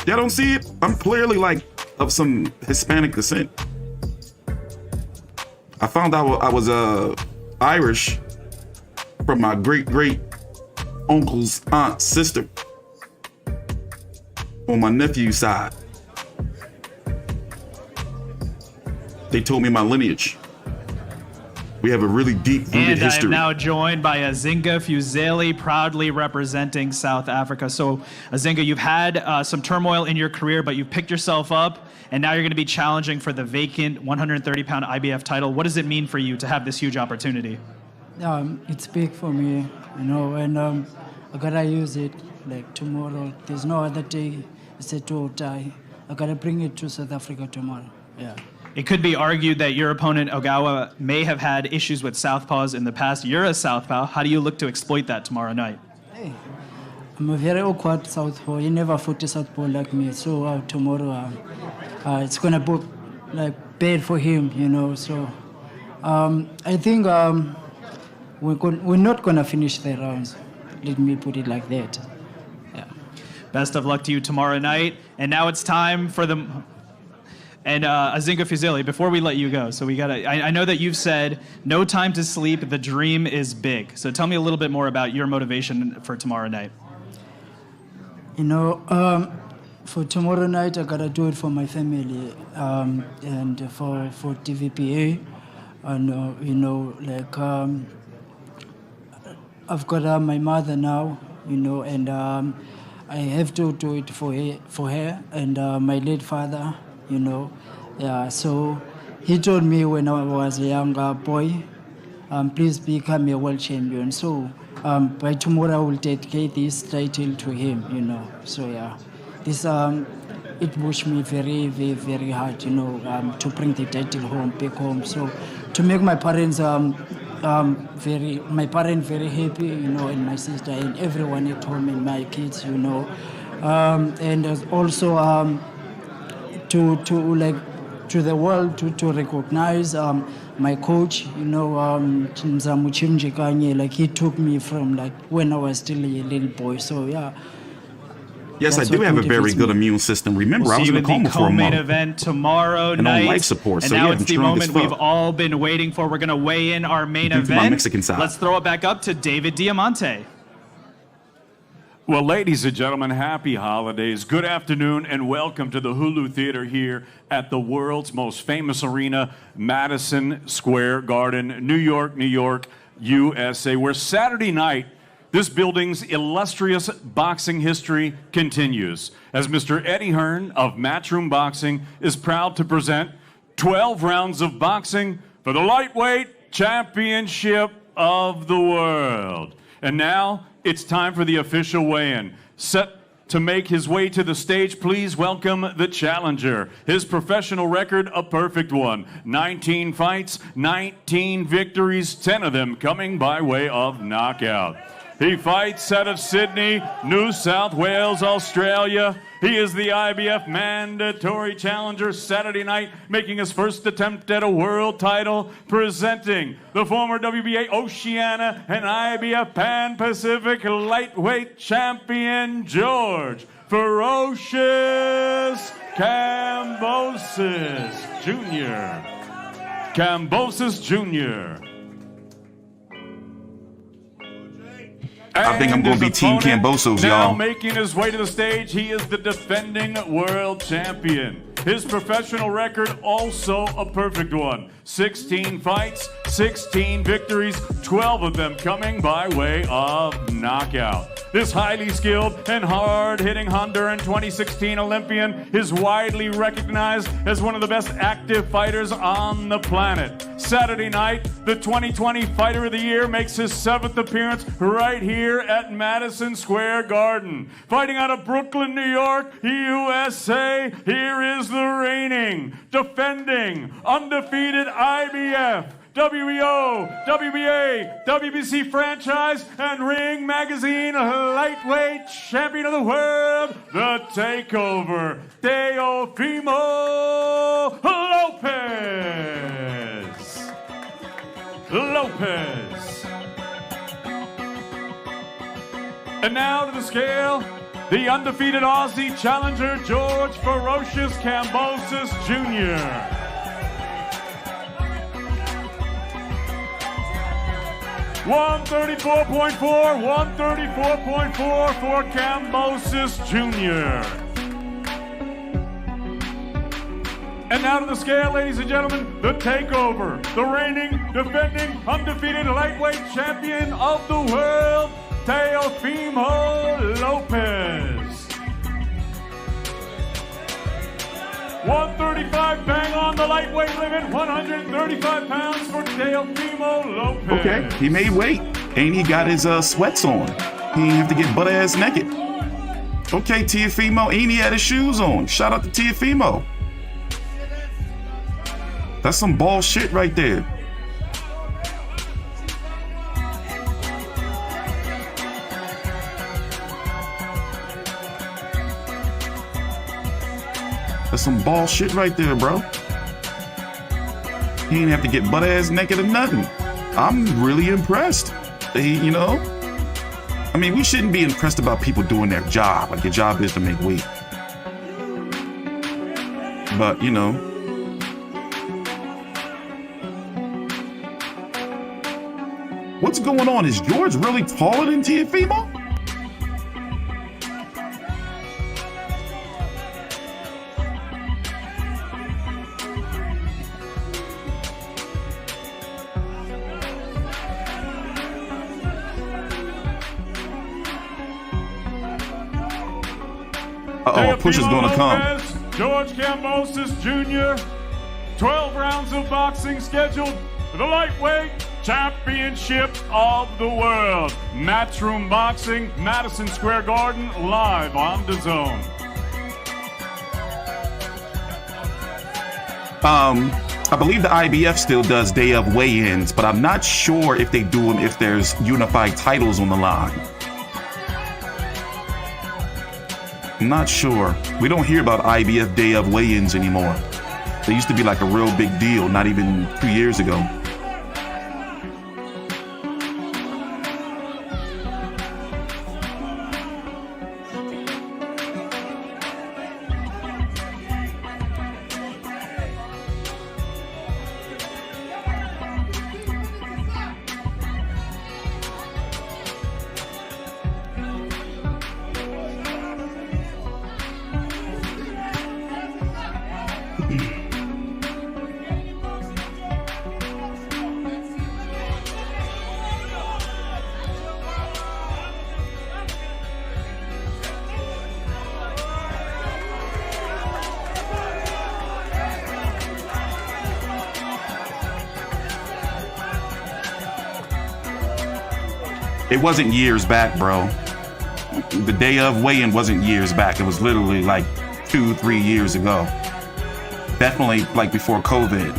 Y'all don't see it? I'm clearly like of some Hispanic descent. I found out I was Irish from my great uncle's aunt's sister on my nephew's side. They told me my lineage. We have a really deep-rooted And I history. am now joined by Azinga Fuzile, proudly representing South Africa. So, Azinga, you've had some turmoil in your career, but you've picked yourself up, and now you're going to be challenging for the vacant 130-pound IBF title. What does it mean for you to have this huge opportunity? It's big for me, you know, and I gotta use it. Like tomorrow, there's no other day. It's a do or die. I gotta bring it to South Africa tomorrow. Yeah. It could be argued that your opponent, Ogawa, may have had issues with southpaws in the past. You're a southpaw. How do you look to exploit that tomorrow night? Hey, I'm a very awkward southpaw. You never fought a southpaw like me. So tomorrow, it's gonna be like bad for him, you know. So I think we're not gonna finish the rounds. Let me put it like that. Yeah. Best of luck to you tomorrow night. And now it's time for the... And Azinga Fuzile, before we let you go, so we gotta. I know that you've said no time to sleep. The dream is big. So tell me a little bit more about your motivation for tomorrow night. You know, for tomorrow night, I gotta do it for my family and for TVPA. And you know, like I've got my mother now, you know, and I have to do it for her and my late father, you know. Yeah, so he told me when I was a younger boy, please become a world champion. So by tomorrow I will dedicate this title to him, you know. So yeah, this it pushed me very, very, very hard, you know, to bring the title home, back home. So to make my parents very happy, you know, and my sister and everyone at home and my kids, you know, and also to the world to recognize my coach, you know, like he took me from like when I was still a little boy. So yeah. Yes, I do have a very good immune system. Remember, I was in a coma for a month. Co-main event tomorrow and night. on life support, and so now yeah, it's I'm the strong as moment we've fuck. all been waiting for. We're going to weigh in our main Due to my event. Mexican side. Let's throw it back up to David Diamante. Well, ladies and gentlemen, happy holidays. Good afternoon and welcome to the Hulu Theater here at the world's most famous arena, Madison Square Garden, New York, USA, where Saturday night, this building's illustrious boxing history continues, as Mr. Eddie Hearn of Matchroom Boxing is proud to present 12 rounds of boxing for the Lightweight Championship of the World. And now, it's time for the official weigh-in. Set to make his way to the stage, please welcome the challenger. His professional record, a perfect one. 19 fights, 19 victories, 10 of them coming by way of knockout. He fights out of Sydney, New South Wales, Australia. He is the IBF mandatory challenger Saturday night, making his first attempt at a world title, presenting the former WBA Oceania and IBF Pan-Pacific lightweight champion, George Ferocious Kambosos Jr. Kambosos Jr. I think I'm going to be Team Kambosos, Now y'all. making his way to the stage, he is the defending world champion. His professional record, also a perfect one. 16 fights, 16 victories, 12 of them coming by way of knockout. This highly skilled and hard-hitting Honduran 2016 Olympian is widely recognized as one of the best active fighters on the planet. Saturday night, the 2020 Fighter of the Year makes his 7th appearance right here at Madison Square Garden. Fighting out of Brooklyn, New York, USA, here is the reigning, defending, undefeated IBF, WBO, WBA, WBC franchise, and Ring Magazine lightweight champion of the world, the Takeover, Teófimo Lopez. And now to the scale, the undefeated Aussie challenger, George Ferocious Kambosos Jr. 134.4 for Kambosos Jr. And now to the scale, ladies and gentlemen, the Takeover, the reigning, defending, undefeated lightweight champion of the world, Teófimo López. 135 bang on the lightweight limit, 135 pounds for Teófimo López. Okay, he made weight, and he got his sweats on. He didn't have to get butt-ass naked. Okay, Teófimo, and he had his shoes on. Shout out to Teófimo. That's some ball shit right there. That's some ball shit right there, bro. He didn't have to get butt-ass naked or nothing. I'm really impressed. You know? I mean, we shouldn't be impressed about people doing their job. Like, your job is to make weight. But, you know. What's going on? Is George really taller than Teófimo? Uh-oh, a push is gonna come. Lopez, George Kambosos Jr. 12 rounds of boxing scheduled for the Lightweight Championship of the World. Matchroom Boxing, Madison Square Garden, live on DAZN. I believe the IBF still does day of weigh-ins, but I'm not sure if they do them if there's unified titles on the line. I'm not sure. We don't hear about IBF day of weigh-ins anymore. They used to be like a real big deal, not even 2 years ago. It wasn't years back, bro. The day of weigh-in wasn't years back. It was literally like 2-3 years ago. Definitely like before COVID.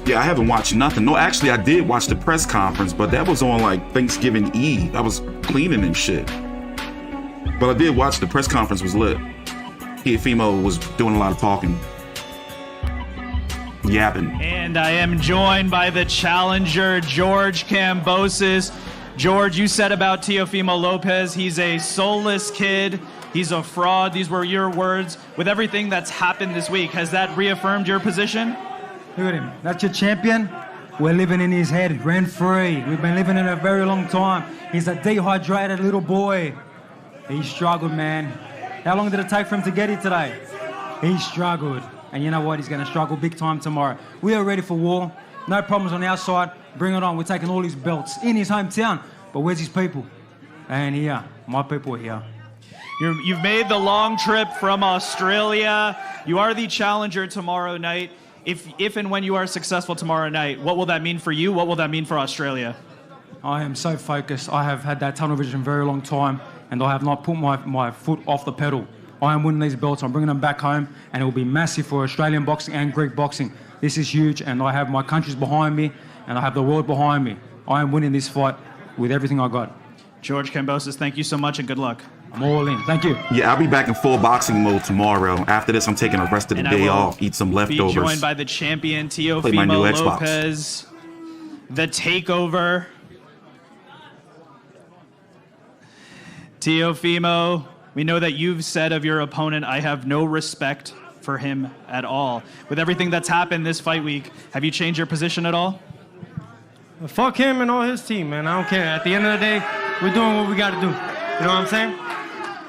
Yeah, I haven't watched nothing. No, actually, I did watch the press conference, but that was on like Thanksgiving Eve. I was cleaning and shit. But I did watch the press conference. Was lit. Teófimo was doing a lot of talking. Yapping. And I am joined by the challenger, George Kambosos. George, you said about Teófimo López, he's a soulless kid. He's a fraud. These were your words. With everything that's happened this week, has that reaffirmed your position? Look at him. That's your champion. We're living in his head, rent-free. We've been living in it a very long time. He's a dehydrated little boy. He struggled, man. How long did it take for him to get here today? He struggled. And you know what? He's going to struggle big time tomorrow. We are ready for war. No problems on our side. Bring it on. We're taking all his belts in his hometown. But where's his people? And here, my people are here. You've made the long trip from Australia. You are the challenger tomorrow night. If and when you are successful tomorrow night, what will that mean for you? What will that mean for Australia? I am so focused. I have had that tunnel vision a very long time, and I have not put my foot off the pedal. I am winning these belts. I'm bringing them back home, and it will be massive for Australian boxing and Greek boxing. This is huge, and I have my countries behind me, and I have the world behind me. I am winning this fight with everything I got. George Kambosos, thank you so much, and good luck. I'm all in. Thank you. Yeah, I'll be back in full boxing mode tomorrow. After this, I'm taking the rest of the day off, eat some leftovers. Be joined by the champion, Teófimo López. The Takeover. Teófimo, we know that you've said of your opponent, I have no respect for him at all. With everything that's happened this fight week, have you changed your position at all? Well, fuck him and all his team, man. I don't care. At the end of the day, we're doing what we got to do. You know what I'm saying?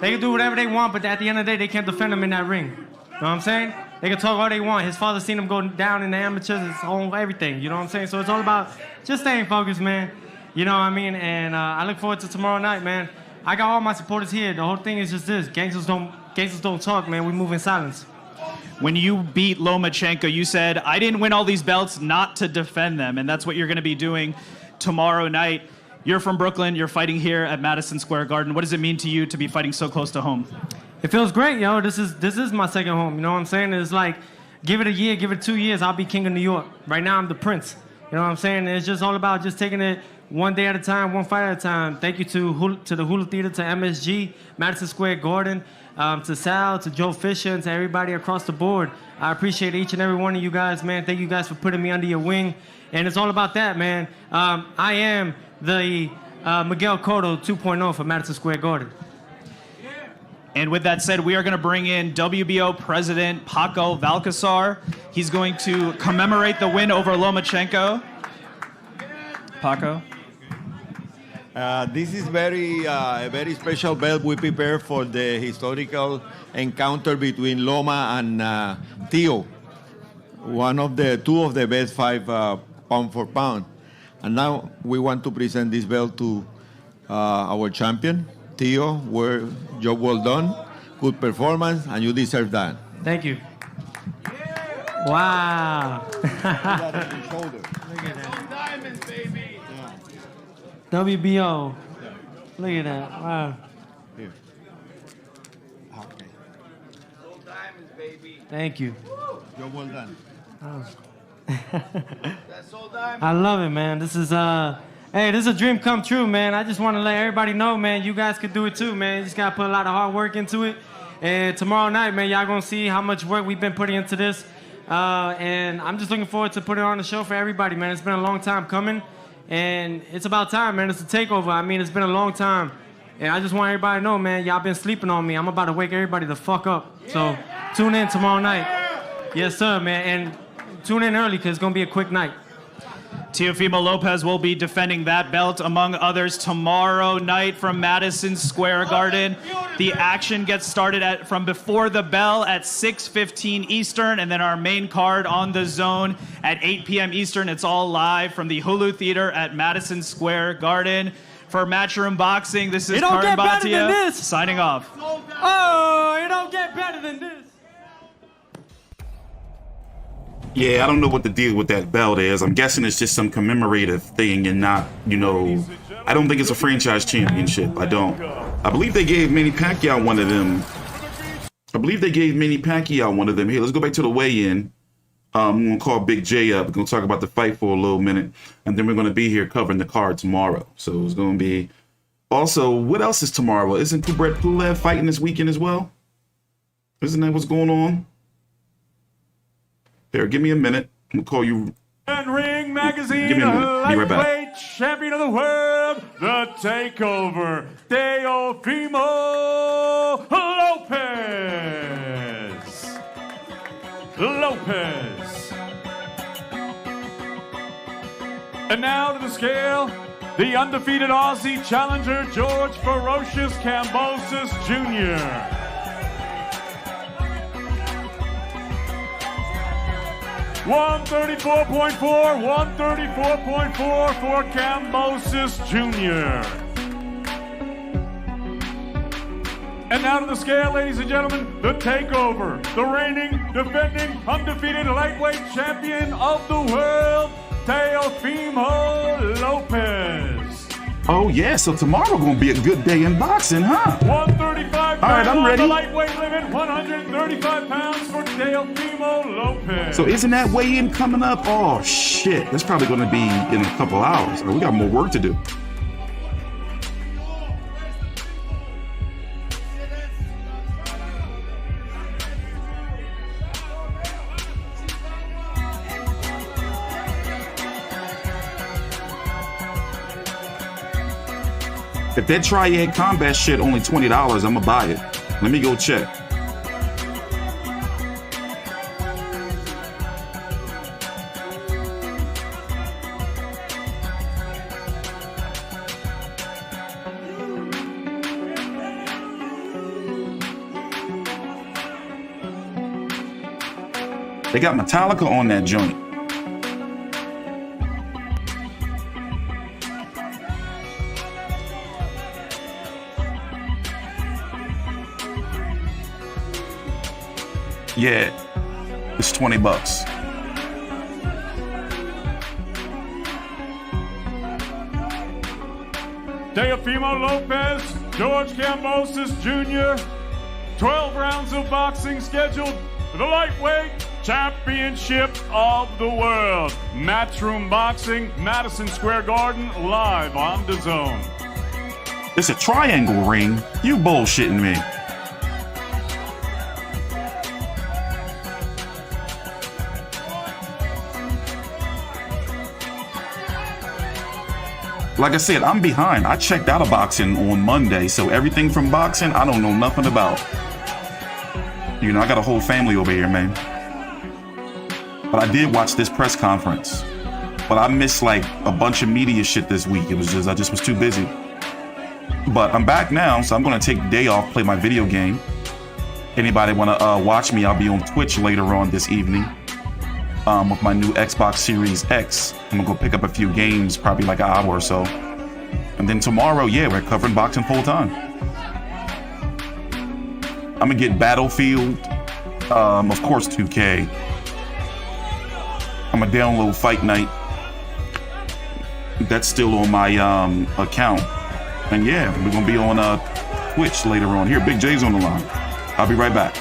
They can do whatever they want, but at the end of the day, they can't defend him in that ring. You know what I'm saying? They can talk all they want. His father seen him go down in the amateurs, his own everything. You know what I'm saying? So it's all about just staying focused, man. You know what I mean? And I look forward to tomorrow night, man. I got all my supporters here. The whole thing is just this: gangsters don't talk, man. We move in silence. When you beat Lomachenko, you said, I didn't win all these belts not to defend them, and that's what you're going to be doing tomorrow night. You're from Brooklyn. You're fighting here at Madison Square Garden. What does it mean to you to be fighting so close to home? It feels great, yo. This is my second home. You know what I'm saying? It's like, give it a year, give it 2 years, I'll be king of New York. Right now, I'm the prince. You know what I'm saying? It's just all about just taking it one day at a time, one fight at a time. Thank you to the Hulu Theater, to MSG, Madison Square Garden, to Sal, to Joe Fisher, and to everybody across the board. I appreciate each and every one of you guys, man. Thank you guys for putting me under your wing. And it's all about that, man. I am the Miguel Cotto 2.0 for Madison Square Garden. And with that said, we are going to bring in WBO President Paco Valcasar. He's going to commemorate the win over Lomachenko. Paco. This is a very special belt we prepare for the historical encounter between Loma and Teo, two of the best 5 pound for pound. And now we want to present this belt to our champion, Teo. Job well done, good performance, and you deserve that. Thank you. Wow. WBO. Look at that. Wow. Here. Thank you. Job well done. I love it, man. This is hey, this is a dream come true, man. I just want to let everybody know, man, you guys could do it too, man. You just got to put a lot of hard work into it. And tomorrow night, man, y'all going to see how much work we've been putting into this. And I'm just looking forward to putting on the show for everybody, man. It's been a long time coming. And it's about time, man. It's a takeover. I mean, it's been a long time. And I just want everybody to know, man, y'all been sleeping on me. I'm about to wake everybody the fuck up. So tune in tomorrow night. Yes, sir, man. And tune in early because it's going to be a quick night. Teófimo López will be defending that belt, among others, tomorrow night from Madison Square Garden. The action gets started from before the bell at 6:15 Eastern, and then our main card on the DAZN at 8 p.m. Eastern. It's all live from the Hulu Theater at Madison Square Garden. For Matchroom Boxing, this is Karim Bhatia signing off. Oh, it don't get better than this. Yeah, I don't know what the deal with that belt is. I'm guessing it's just some commemorative thing and not, I don't think it's a franchise championship. I don't. I believe they gave Manny Pacquiao one of them. Here, let's go back to the weigh-in. I'm going to call Big J up. We're going to talk about the fight for a little minute. And then we're going to be here covering the card tomorrow. So it's going to be... Also, what else is tomorrow? Isn't Kubrat Pulev fighting this weekend as well? Isn't that what's going on? Here, give me a minute. I'm going to call you... And Ring Magazine, Give me a minute. Be right back. Lightweight Champion of the World, the Takeover, Teófimo López. And now to the scale, the undefeated Aussie challenger, George Ferocious Kambosos Jr. 134.4 for Kambosos Jr. And now to the scale, ladies and gentlemen, the Takeover, the reigning, defending, undefeated lightweight champion of the world, Teófimo López. Oh, yeah, so tomorrow going to be a good day in boxing, huh? 135 All right, I'm ready. The lightweight limit, 135 pounds for Teófimo López. So isn't that weigh-in coming up? Oh, shit. That's probably going to be in a couple hours. We got more work to do. If that Triad Combat shit only $20, I'm gonna buy it. Let me go check. They got Metallica on that joint. Yeah, it's $20. Teófimo López, George Kambosos Jr. 12 rounds of boxing scheduled for the Lightweight Championship of the World. Matchroom Boxing, Madison Square Garden, live on DAZN. It's a triangle ring. You bullshitting me. like I said, I'm behind. I checked out of boxing on Monday, so everything from boxing, I don't know nothing about. You know, I got a whole family over here, man. But I did watch this press conference. But I missed like a bunch of media shit this week. I just was too busy. But I'm back now, so I'm gonna take the day off, play my video game. Anybody wanna watch me, I'll be on Twitch later on this evening. With my new Xbox Series X. I'm gonna go pick up a few games, probably like an hour or so. And then tomorrow, yeah, we're covering boxing full time. I'm gonna get Battlefield, of course 2K. I'm gonna download Fight Night. That's still on my account. And yeah, we're gonna be on Twitch later on. Here, Big J's on the line. I'll be right back.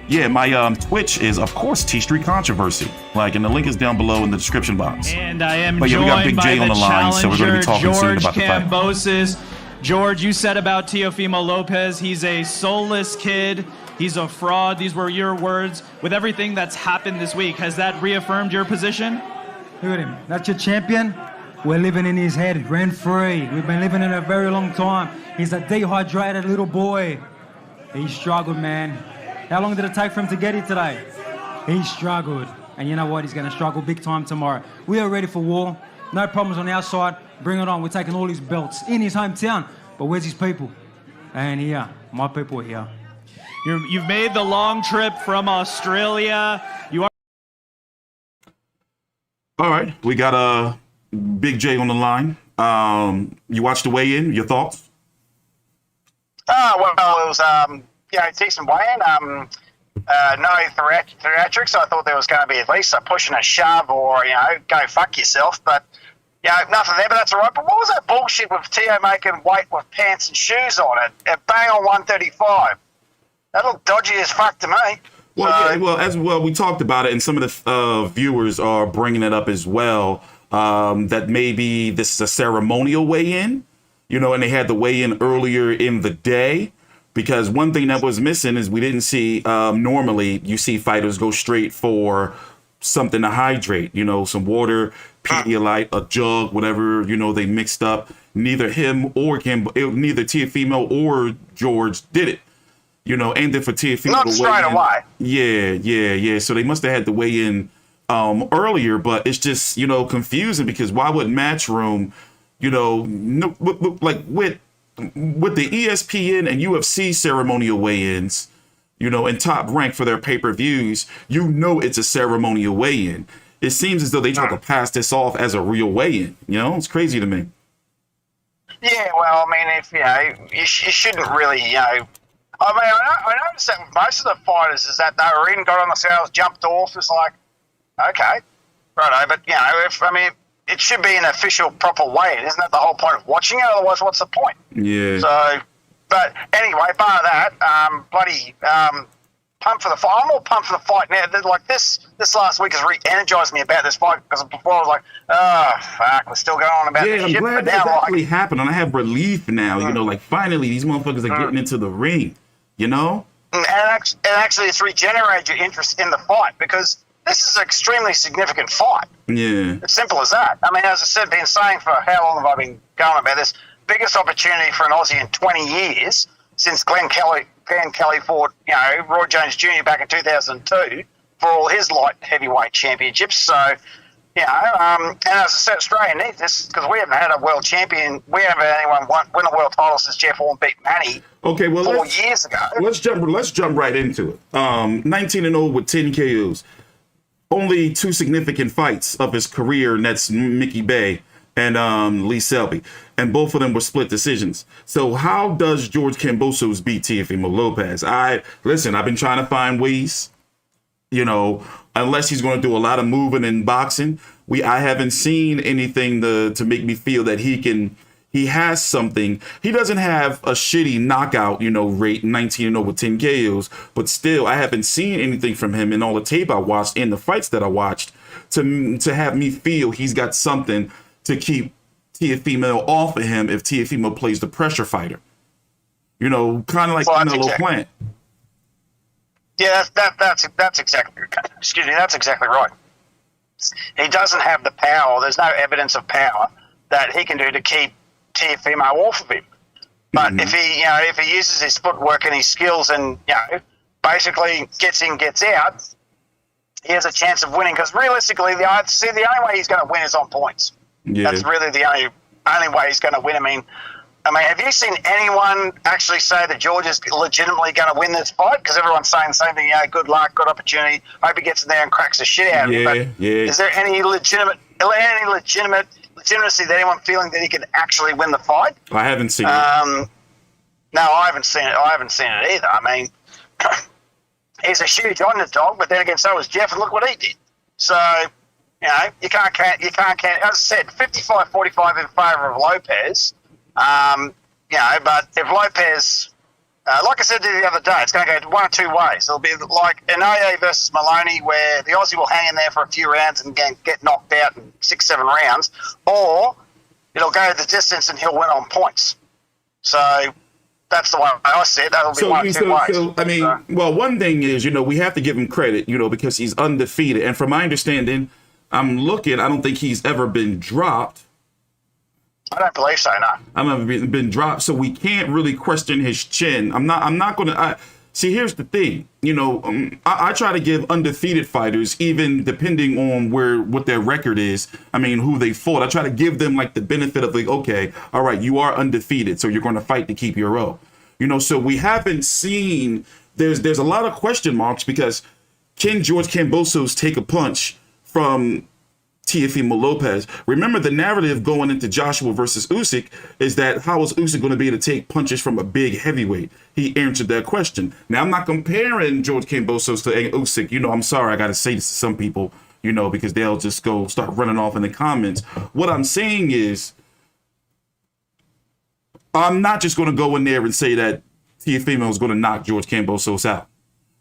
Yeah, my Twitch is, of course, T Street Controversy. Like, and the link is down below in the description box. And I am but yeah, we got Big J on the line, so we're going to be talking soon about the fight. Kambosos. George, you said about Teófimo López, he's a soulless kid. He's a fraud. These were your words. With everything that's happened this week, has that reaffirmed your position? Look at him. That's your champion. We're living in his head, rent-free. We've been living in a very long time. He's a dehydrated little boy. He struggled, man. How long did it take for him to get here today? He struggled. And you know what? He's going to struggle big time tomorrow. We are ready for war. No problems on our side. Bring it on. We're taking all his belts in his hometown. But where's his people? And here, my people are here. You've made the long trip from Australia. You are. All right, we got Big J on the line. You watched the weigh-in. Your thoughts? Well, it was decent weigh-in. No theatrics. I thought there was going to be at least a push and a shove, or go fuck yourself. But nothing there. But that's all right. But what was that bullshit with Teo making weight with pants and shoes on it? Bang on 135. That looked dodgy as fuck to me. Well, we talked about it, and some of the viewers are bringing it up as well. That maybe this is a ceremonial weigh-in, and they had the weigh-in earlier in the day. Because one thing that was missing is we didn't see, normally you see fighters go straight for something to hydrate, some water, Pedialyte, a jug, whatever, they mixed up. Neither neither Teófimo or George did it, and then for Teófimo. Not straight away. Yeah. So they must have had the weigh in earlier, but it's just, confusing because why would Matchroom, with the ESPN and UFC ceremonial weigh-ins, and Top Rank for their pay-per-views, it's a ceremonial weigh-in. It seems as though they try to pass this off as a real weigh-in. It's crazy to me. Yeah, well, I mean, if you shouldn't really, I noticed that with most of the fighters is that they were in, got on the scales, jumped off. It's like, okay, righto, but it should be an official, proper weigh-in. Isn't that the whole point of watching it? Otherwise, what's the point? Yeah. So, but anyway, bar that, pumped for the fight. I'm more pumped for the fight now. Like this last week has re-energized me about this fight because before I was like, oh, fuck, we're still going on about this shit. Yeah, I'm glad that actually happened, and I have relief now, like finally these motherfuckers are getting into the ring, And actually it's regenerated your interest in the fight because this is an extremely significant fight. Yeah. It's simple as that. I mean, as I said, been saying for how long have I been going about this? Biggest opportunity for an Aussie in 20 years since Glenn Kelly fought, Roy Jones Jr. back in 2002 for all his light heavyweight championships. So, and as I said, Australia needs this because we haven't had a world champion. We haven't had anyone win a world title since Jeff Horn beat Manny. Okay, well, 4 years ago. Let's jump right into it. 19-0 with 10 KOs. Only 2 significant fights of his career, and that's Mickey Bay and Lee Selby, and both of them were split decisions. So how does George Kambosos beat Teófimo López? I've been trying to find ways, unless he's going to do a lot of moving in boxing. I haven't seen anything to make me feel that he has something. He doesn't have a shitty knockout, rate, 19-0 with 10 KOs, but still, I haven't seen anything from him in all the tape I watched, in the fights that I watched, to have me feel he's got something to keep Teófimo off of him if Teófimo plays the pressure fighter. Kind of like Canelo Plant. Yeah, that's exactly. Excuse me, that's exactly right. He doesn't have the power. There's no evidence of power that he can do to keep Teófimo off of him. But if he uses his footwork and his skills and basically gets in, gets out, he has a chance of winning. Because realistically, the only way he's going to win is on points. Yeah. That's really the only way he's going to win. I mean, have you seen anyone actually say that George is legitimately going to win this fight? Because everyone's saying the same thing. Good luck, good opportunity. Hope he gets in there and cracks the shit out of him. But is there any legitimacy that anyone feeling that he can actually win the fight? I haven't seen it. No, I haven't seen it. I haven't seen it either. I mean, he's a huge underdog, but then again, so is Jeff, and look what he did. So, you can't count. As I said, 55-45 in favour of Lopez. But if Lopez, like I said the other day, it's going to go one or two ways. It'll be like Inoue versus Maloney, where the Aussie will hang in there for a few rounds and get knocked out in 6-7 rounds, or it'll go the distance and he'll win on points. So that's the way I see it. That'll be one or two ways. Well, one thing is, we have to give him credit, because he's undefeated, and from my understanding, I don't think he's ever been dropped. I don't believe so, no. I've never been dropped, so we can't really question his chin. I'm not going to... See, here's the thing. I try to give undefeated fighters, even depending on what their record is, who they fought, I try to give them, the benefit of, okay, all right, you are undefeated, so you're going to fight to keep your O. So we haven't seen... There's a lot of question marks, because can George Kambosos take a punch from Teófimo López? Remember, the narrative going into Joshua versus Usyk is that how is Usyk going to be able to take punches from a big heavyweight? He answered that question. Now, I'm not comparing George Kambosos to Usyk. I'm sorry, I got to say this to some people, because they'll just start running off in the comments. What I'm saying is, I'm not just going to go in there and say that Teófimo is going to knock George Kambosos out.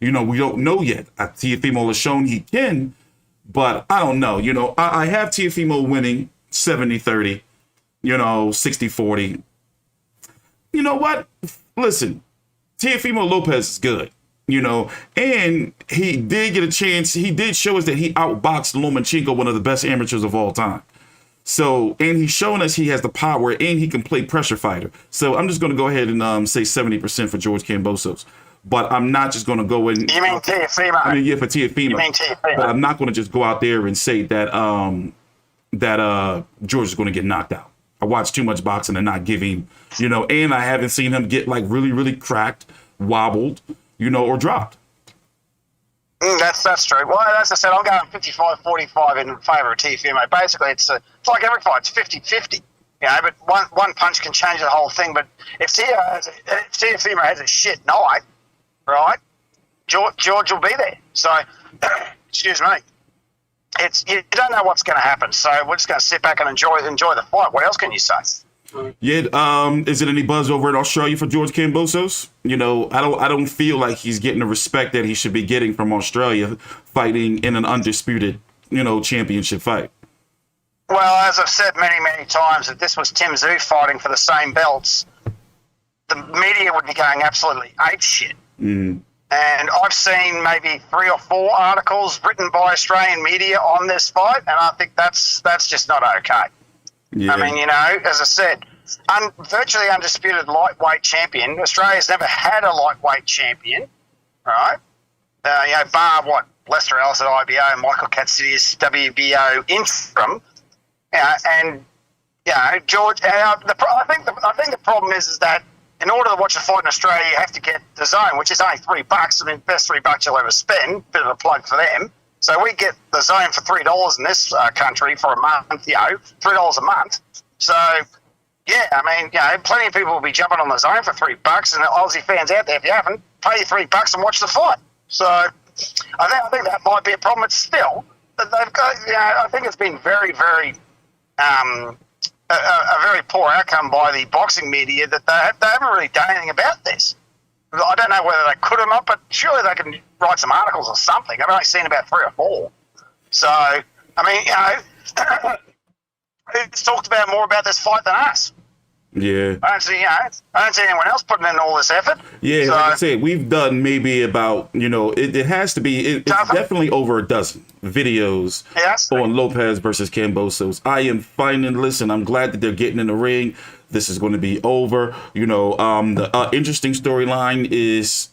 We don't know yet. Teófimo has shown he can, but I don't know. I have Teófimo winning 70-30, 60-40. You know what? Listen, Teófimo López is good, and he did get a chance. He did show us that he outboxed Lomachenko, one of the best amateurs of all time. So, and he's showing us he has the power and he can play pressure fighter. So I'm just going to go ahead and say 70% for George Kambosos. But I'm not just going to go in. You mean Teófimo? Yeah, for Teófimo. You mean Teófimo? But I'm not going to just go out there and say that George is going to get knocked out. I watch too much boxing and not give him, and I haven't seen him get really, really cracked, wobbled, or dropped. That's true. Well, as I said, I'm going 55-45 in favour of Teófimo. Basically, it's like every fight, it's 50-50. But one punch can change the whole thing. But if Teófimo has a shit night, right, George will be there. So, excuse me. You don't know what's going to happen. So we're just going to sit back and enjoy the fight. What else can you say? Yeah, is it any buzz over in Australia for George Kambosos? I don't feel like he's getting the respect that he should be getting from Australia fighting in an undisputed, championship fight. Well, as I've said many, many times, if this was Tim Tszyu fighting for the same belts, the media would be going absolutely apeshit. Mm. And I've seen maybe 3 or 4 articles written by Australian media on this fight, and I think that's just not okay. Yeah. As I said, virtually undisputed lightweight champion. Australia's never had a lightweight champion, right? Bar Lester Ellis at IBO and Michael Katsidius, WBO interim. And George. I think the problem is that in order to watch a fight in Australia, you have to get the DAZN, which is only $3. I mean, best $3 you'll ever spend. Bit of a plug for them. So we get the DAZN for $3 in this country for a month. $3 a month. So yeah, I mean, plenty of people will be jumping on the DAZN for $3, and the Aussie fans out there, if you haven't, pay your $3 and watch the fight. So I think that might be a problem. It's still they've got. I think it's been very, very. A very poor outcome by the boxing media that they haven't really done anything about this. I don't know whether they could or not, but surely they can write some articles or something. I've only seen about 3 or 4. So, I mean, who's talked about more about this fight than us? Yeah. I don't see anyone else putting in all this effort. Yeah, so, like I said, we've done maybe about, it has to be, it's definitely over a dozen videos on Lopez versus Kambosos. I am finding, listen, I'm glad that they're getting in the ring. This is going to be over. The interesting storyline is,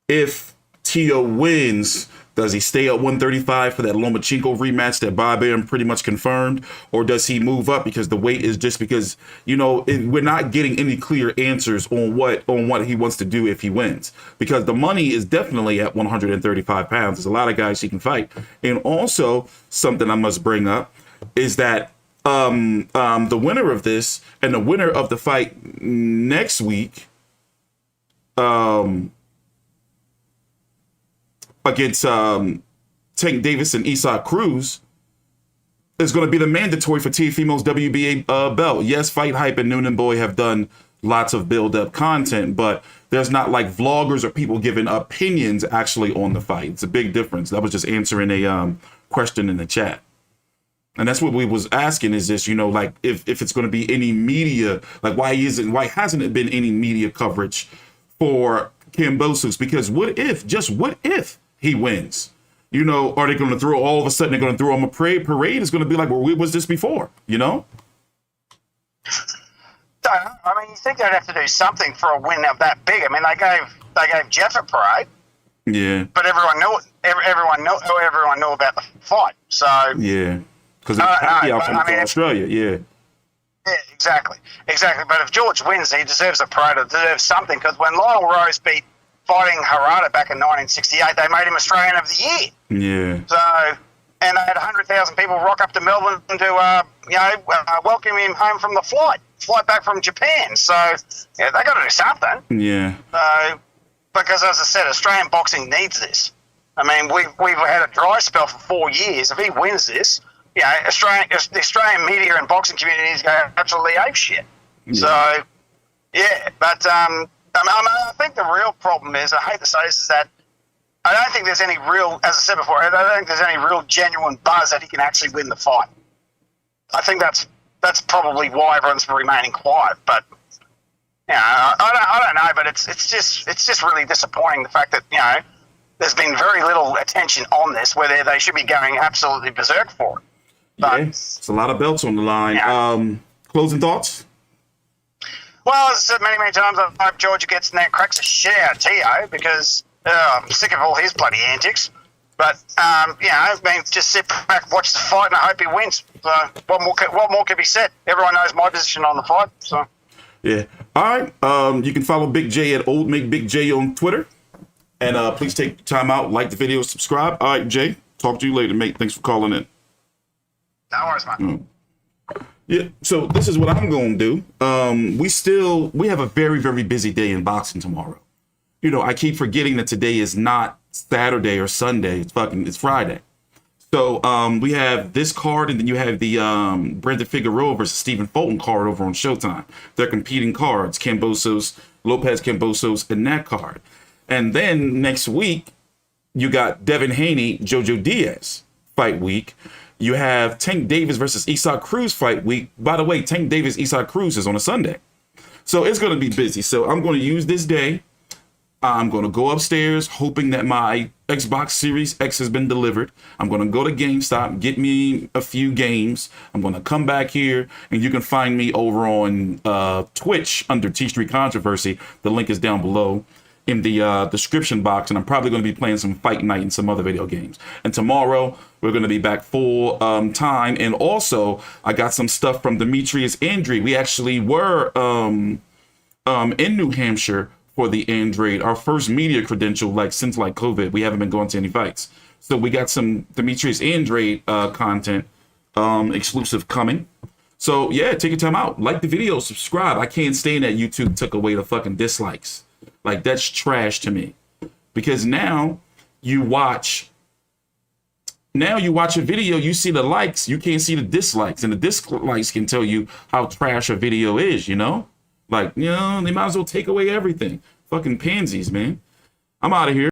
if Teo wins, does he stay at 135 for that Lomachenko rematch that Barbarian pretty much confirmed? Or does he move up because the weight is just because, we're not getting any clear answers on what he wants to do if he wins. Because the money is definitely at 135 pounds. There's a lot of guys he can fight. And also, something I must bring up is that the winner of this and the winner of the fight next week, against Tank Davis and Isaac Cruz is going to be the mandatory for Teófimo's WBA belt. Yes, Fight Hype and Noonan Boy have done lots of build-up content, but there's not like vloggers or people giving opinions actually on the fight. It's a big difference. That was just answering a question in the chat. And that's what we was asking is this, like if it's going to be any media, like why hasn't it been any media coverage for Kambosos? Because what if he wins? Are they going to throw, all of a sudden they're going to throw him a parade? It's going to be like, well, where was this before? I mean, you think they'd have to do something for a win of that big. I mean, they gave Jeff a parade. Yeah. But everyone knew about the fight. So yeah, because it's from Australia. Yeah. Yeah, exactly. But if George wins, he deserves a parade. Or deserves something, because when Lionel Rose beat Fighting Harada back in 1968, they made him Australian of the Year. Yeah. So, and they had 100,000 people rock up to Melbourne to, welcome him home from the flight back from Japan. So, yeah, they got to do something. Yeah. So, because as I said, Australian boxing needs this. I mean, we've had a dry spell for 4 years. If he wins this, the Australian media and boxing communities go absolutely apeshit. Yeah. So, yeah, but I think the real problem is, I hate to say this, is that I don't think there's any real, as I said before, I don't think there's any real genuine buzz that he can actually win the fight. I think that's probably why everyone's remaining quiet. But I don't know. But it's just really disappointing, the fact that there's been very little attention on this, where they should be going absolutely berserk for it. But, it's a lot of belts on the line. Closing thoughts? Well, as I said many times, I hope Georgia gets in there and cracks a shit out of Teo, because I'm sick of all his bloody antics. But, just sit back, watch the fight, and I hope he wins. So, what more can be said? Everyone knows my position on the fight. So, yeah. All right. You can follow Big J at Old Make Big J on Twitter. And please take time out, like the video, subscribe. All right, Jay. Talk to you later, mate. Thanks for calling in. No worries, man. Yeah, so this is what I'm going to do. We have a very, very busy day in boxing tomorrow. I keep forgetting that today is not Saturday or Sunday. It's Friday. So we have this card, and then you have the Brandon Figueroa versus Stephen Fulton card over on Showtime. They're competing cards, Lopez Kambosos, and that card. And then next week, you got Devin Haney, Jojo Diaz fight week. You have Tank Davis versus Isaac Cruz fight week. By the way, Tank Davis, Isaac Cruz is on a Sunday. So it's going to be busy. So I'm going to use this day. I'm going to go upstairs hoping that my Xbox Series X has been delivered. I'm going to go to GameStop, get me a few games. I'm going to come back here, and you can find me over on Twitch under T Street Controversy. The link is down below. in the description box, and I'm probably going to be playing some Fight Night and some other video games. And tomorrow we're going to be back full time. And also I got some stuff from Demetrius Andre. We actually were in New Hampshire for the Andrade, our first media credential since COVID. We haven't been going to any fights, so we got some Demetrius Andrade content exclusive coming. So yeah, take your time out, like the video, subscribe. I can't stand that YouTube took away the fucking dislikes. Like, that's trash to me, because now you watch a video, you see the likes, you can't see the dislikes, and the dislikes can tell you how trash a video is, you know? Like, they might as well take away everything. Fucking pansies, man. I'm out of here.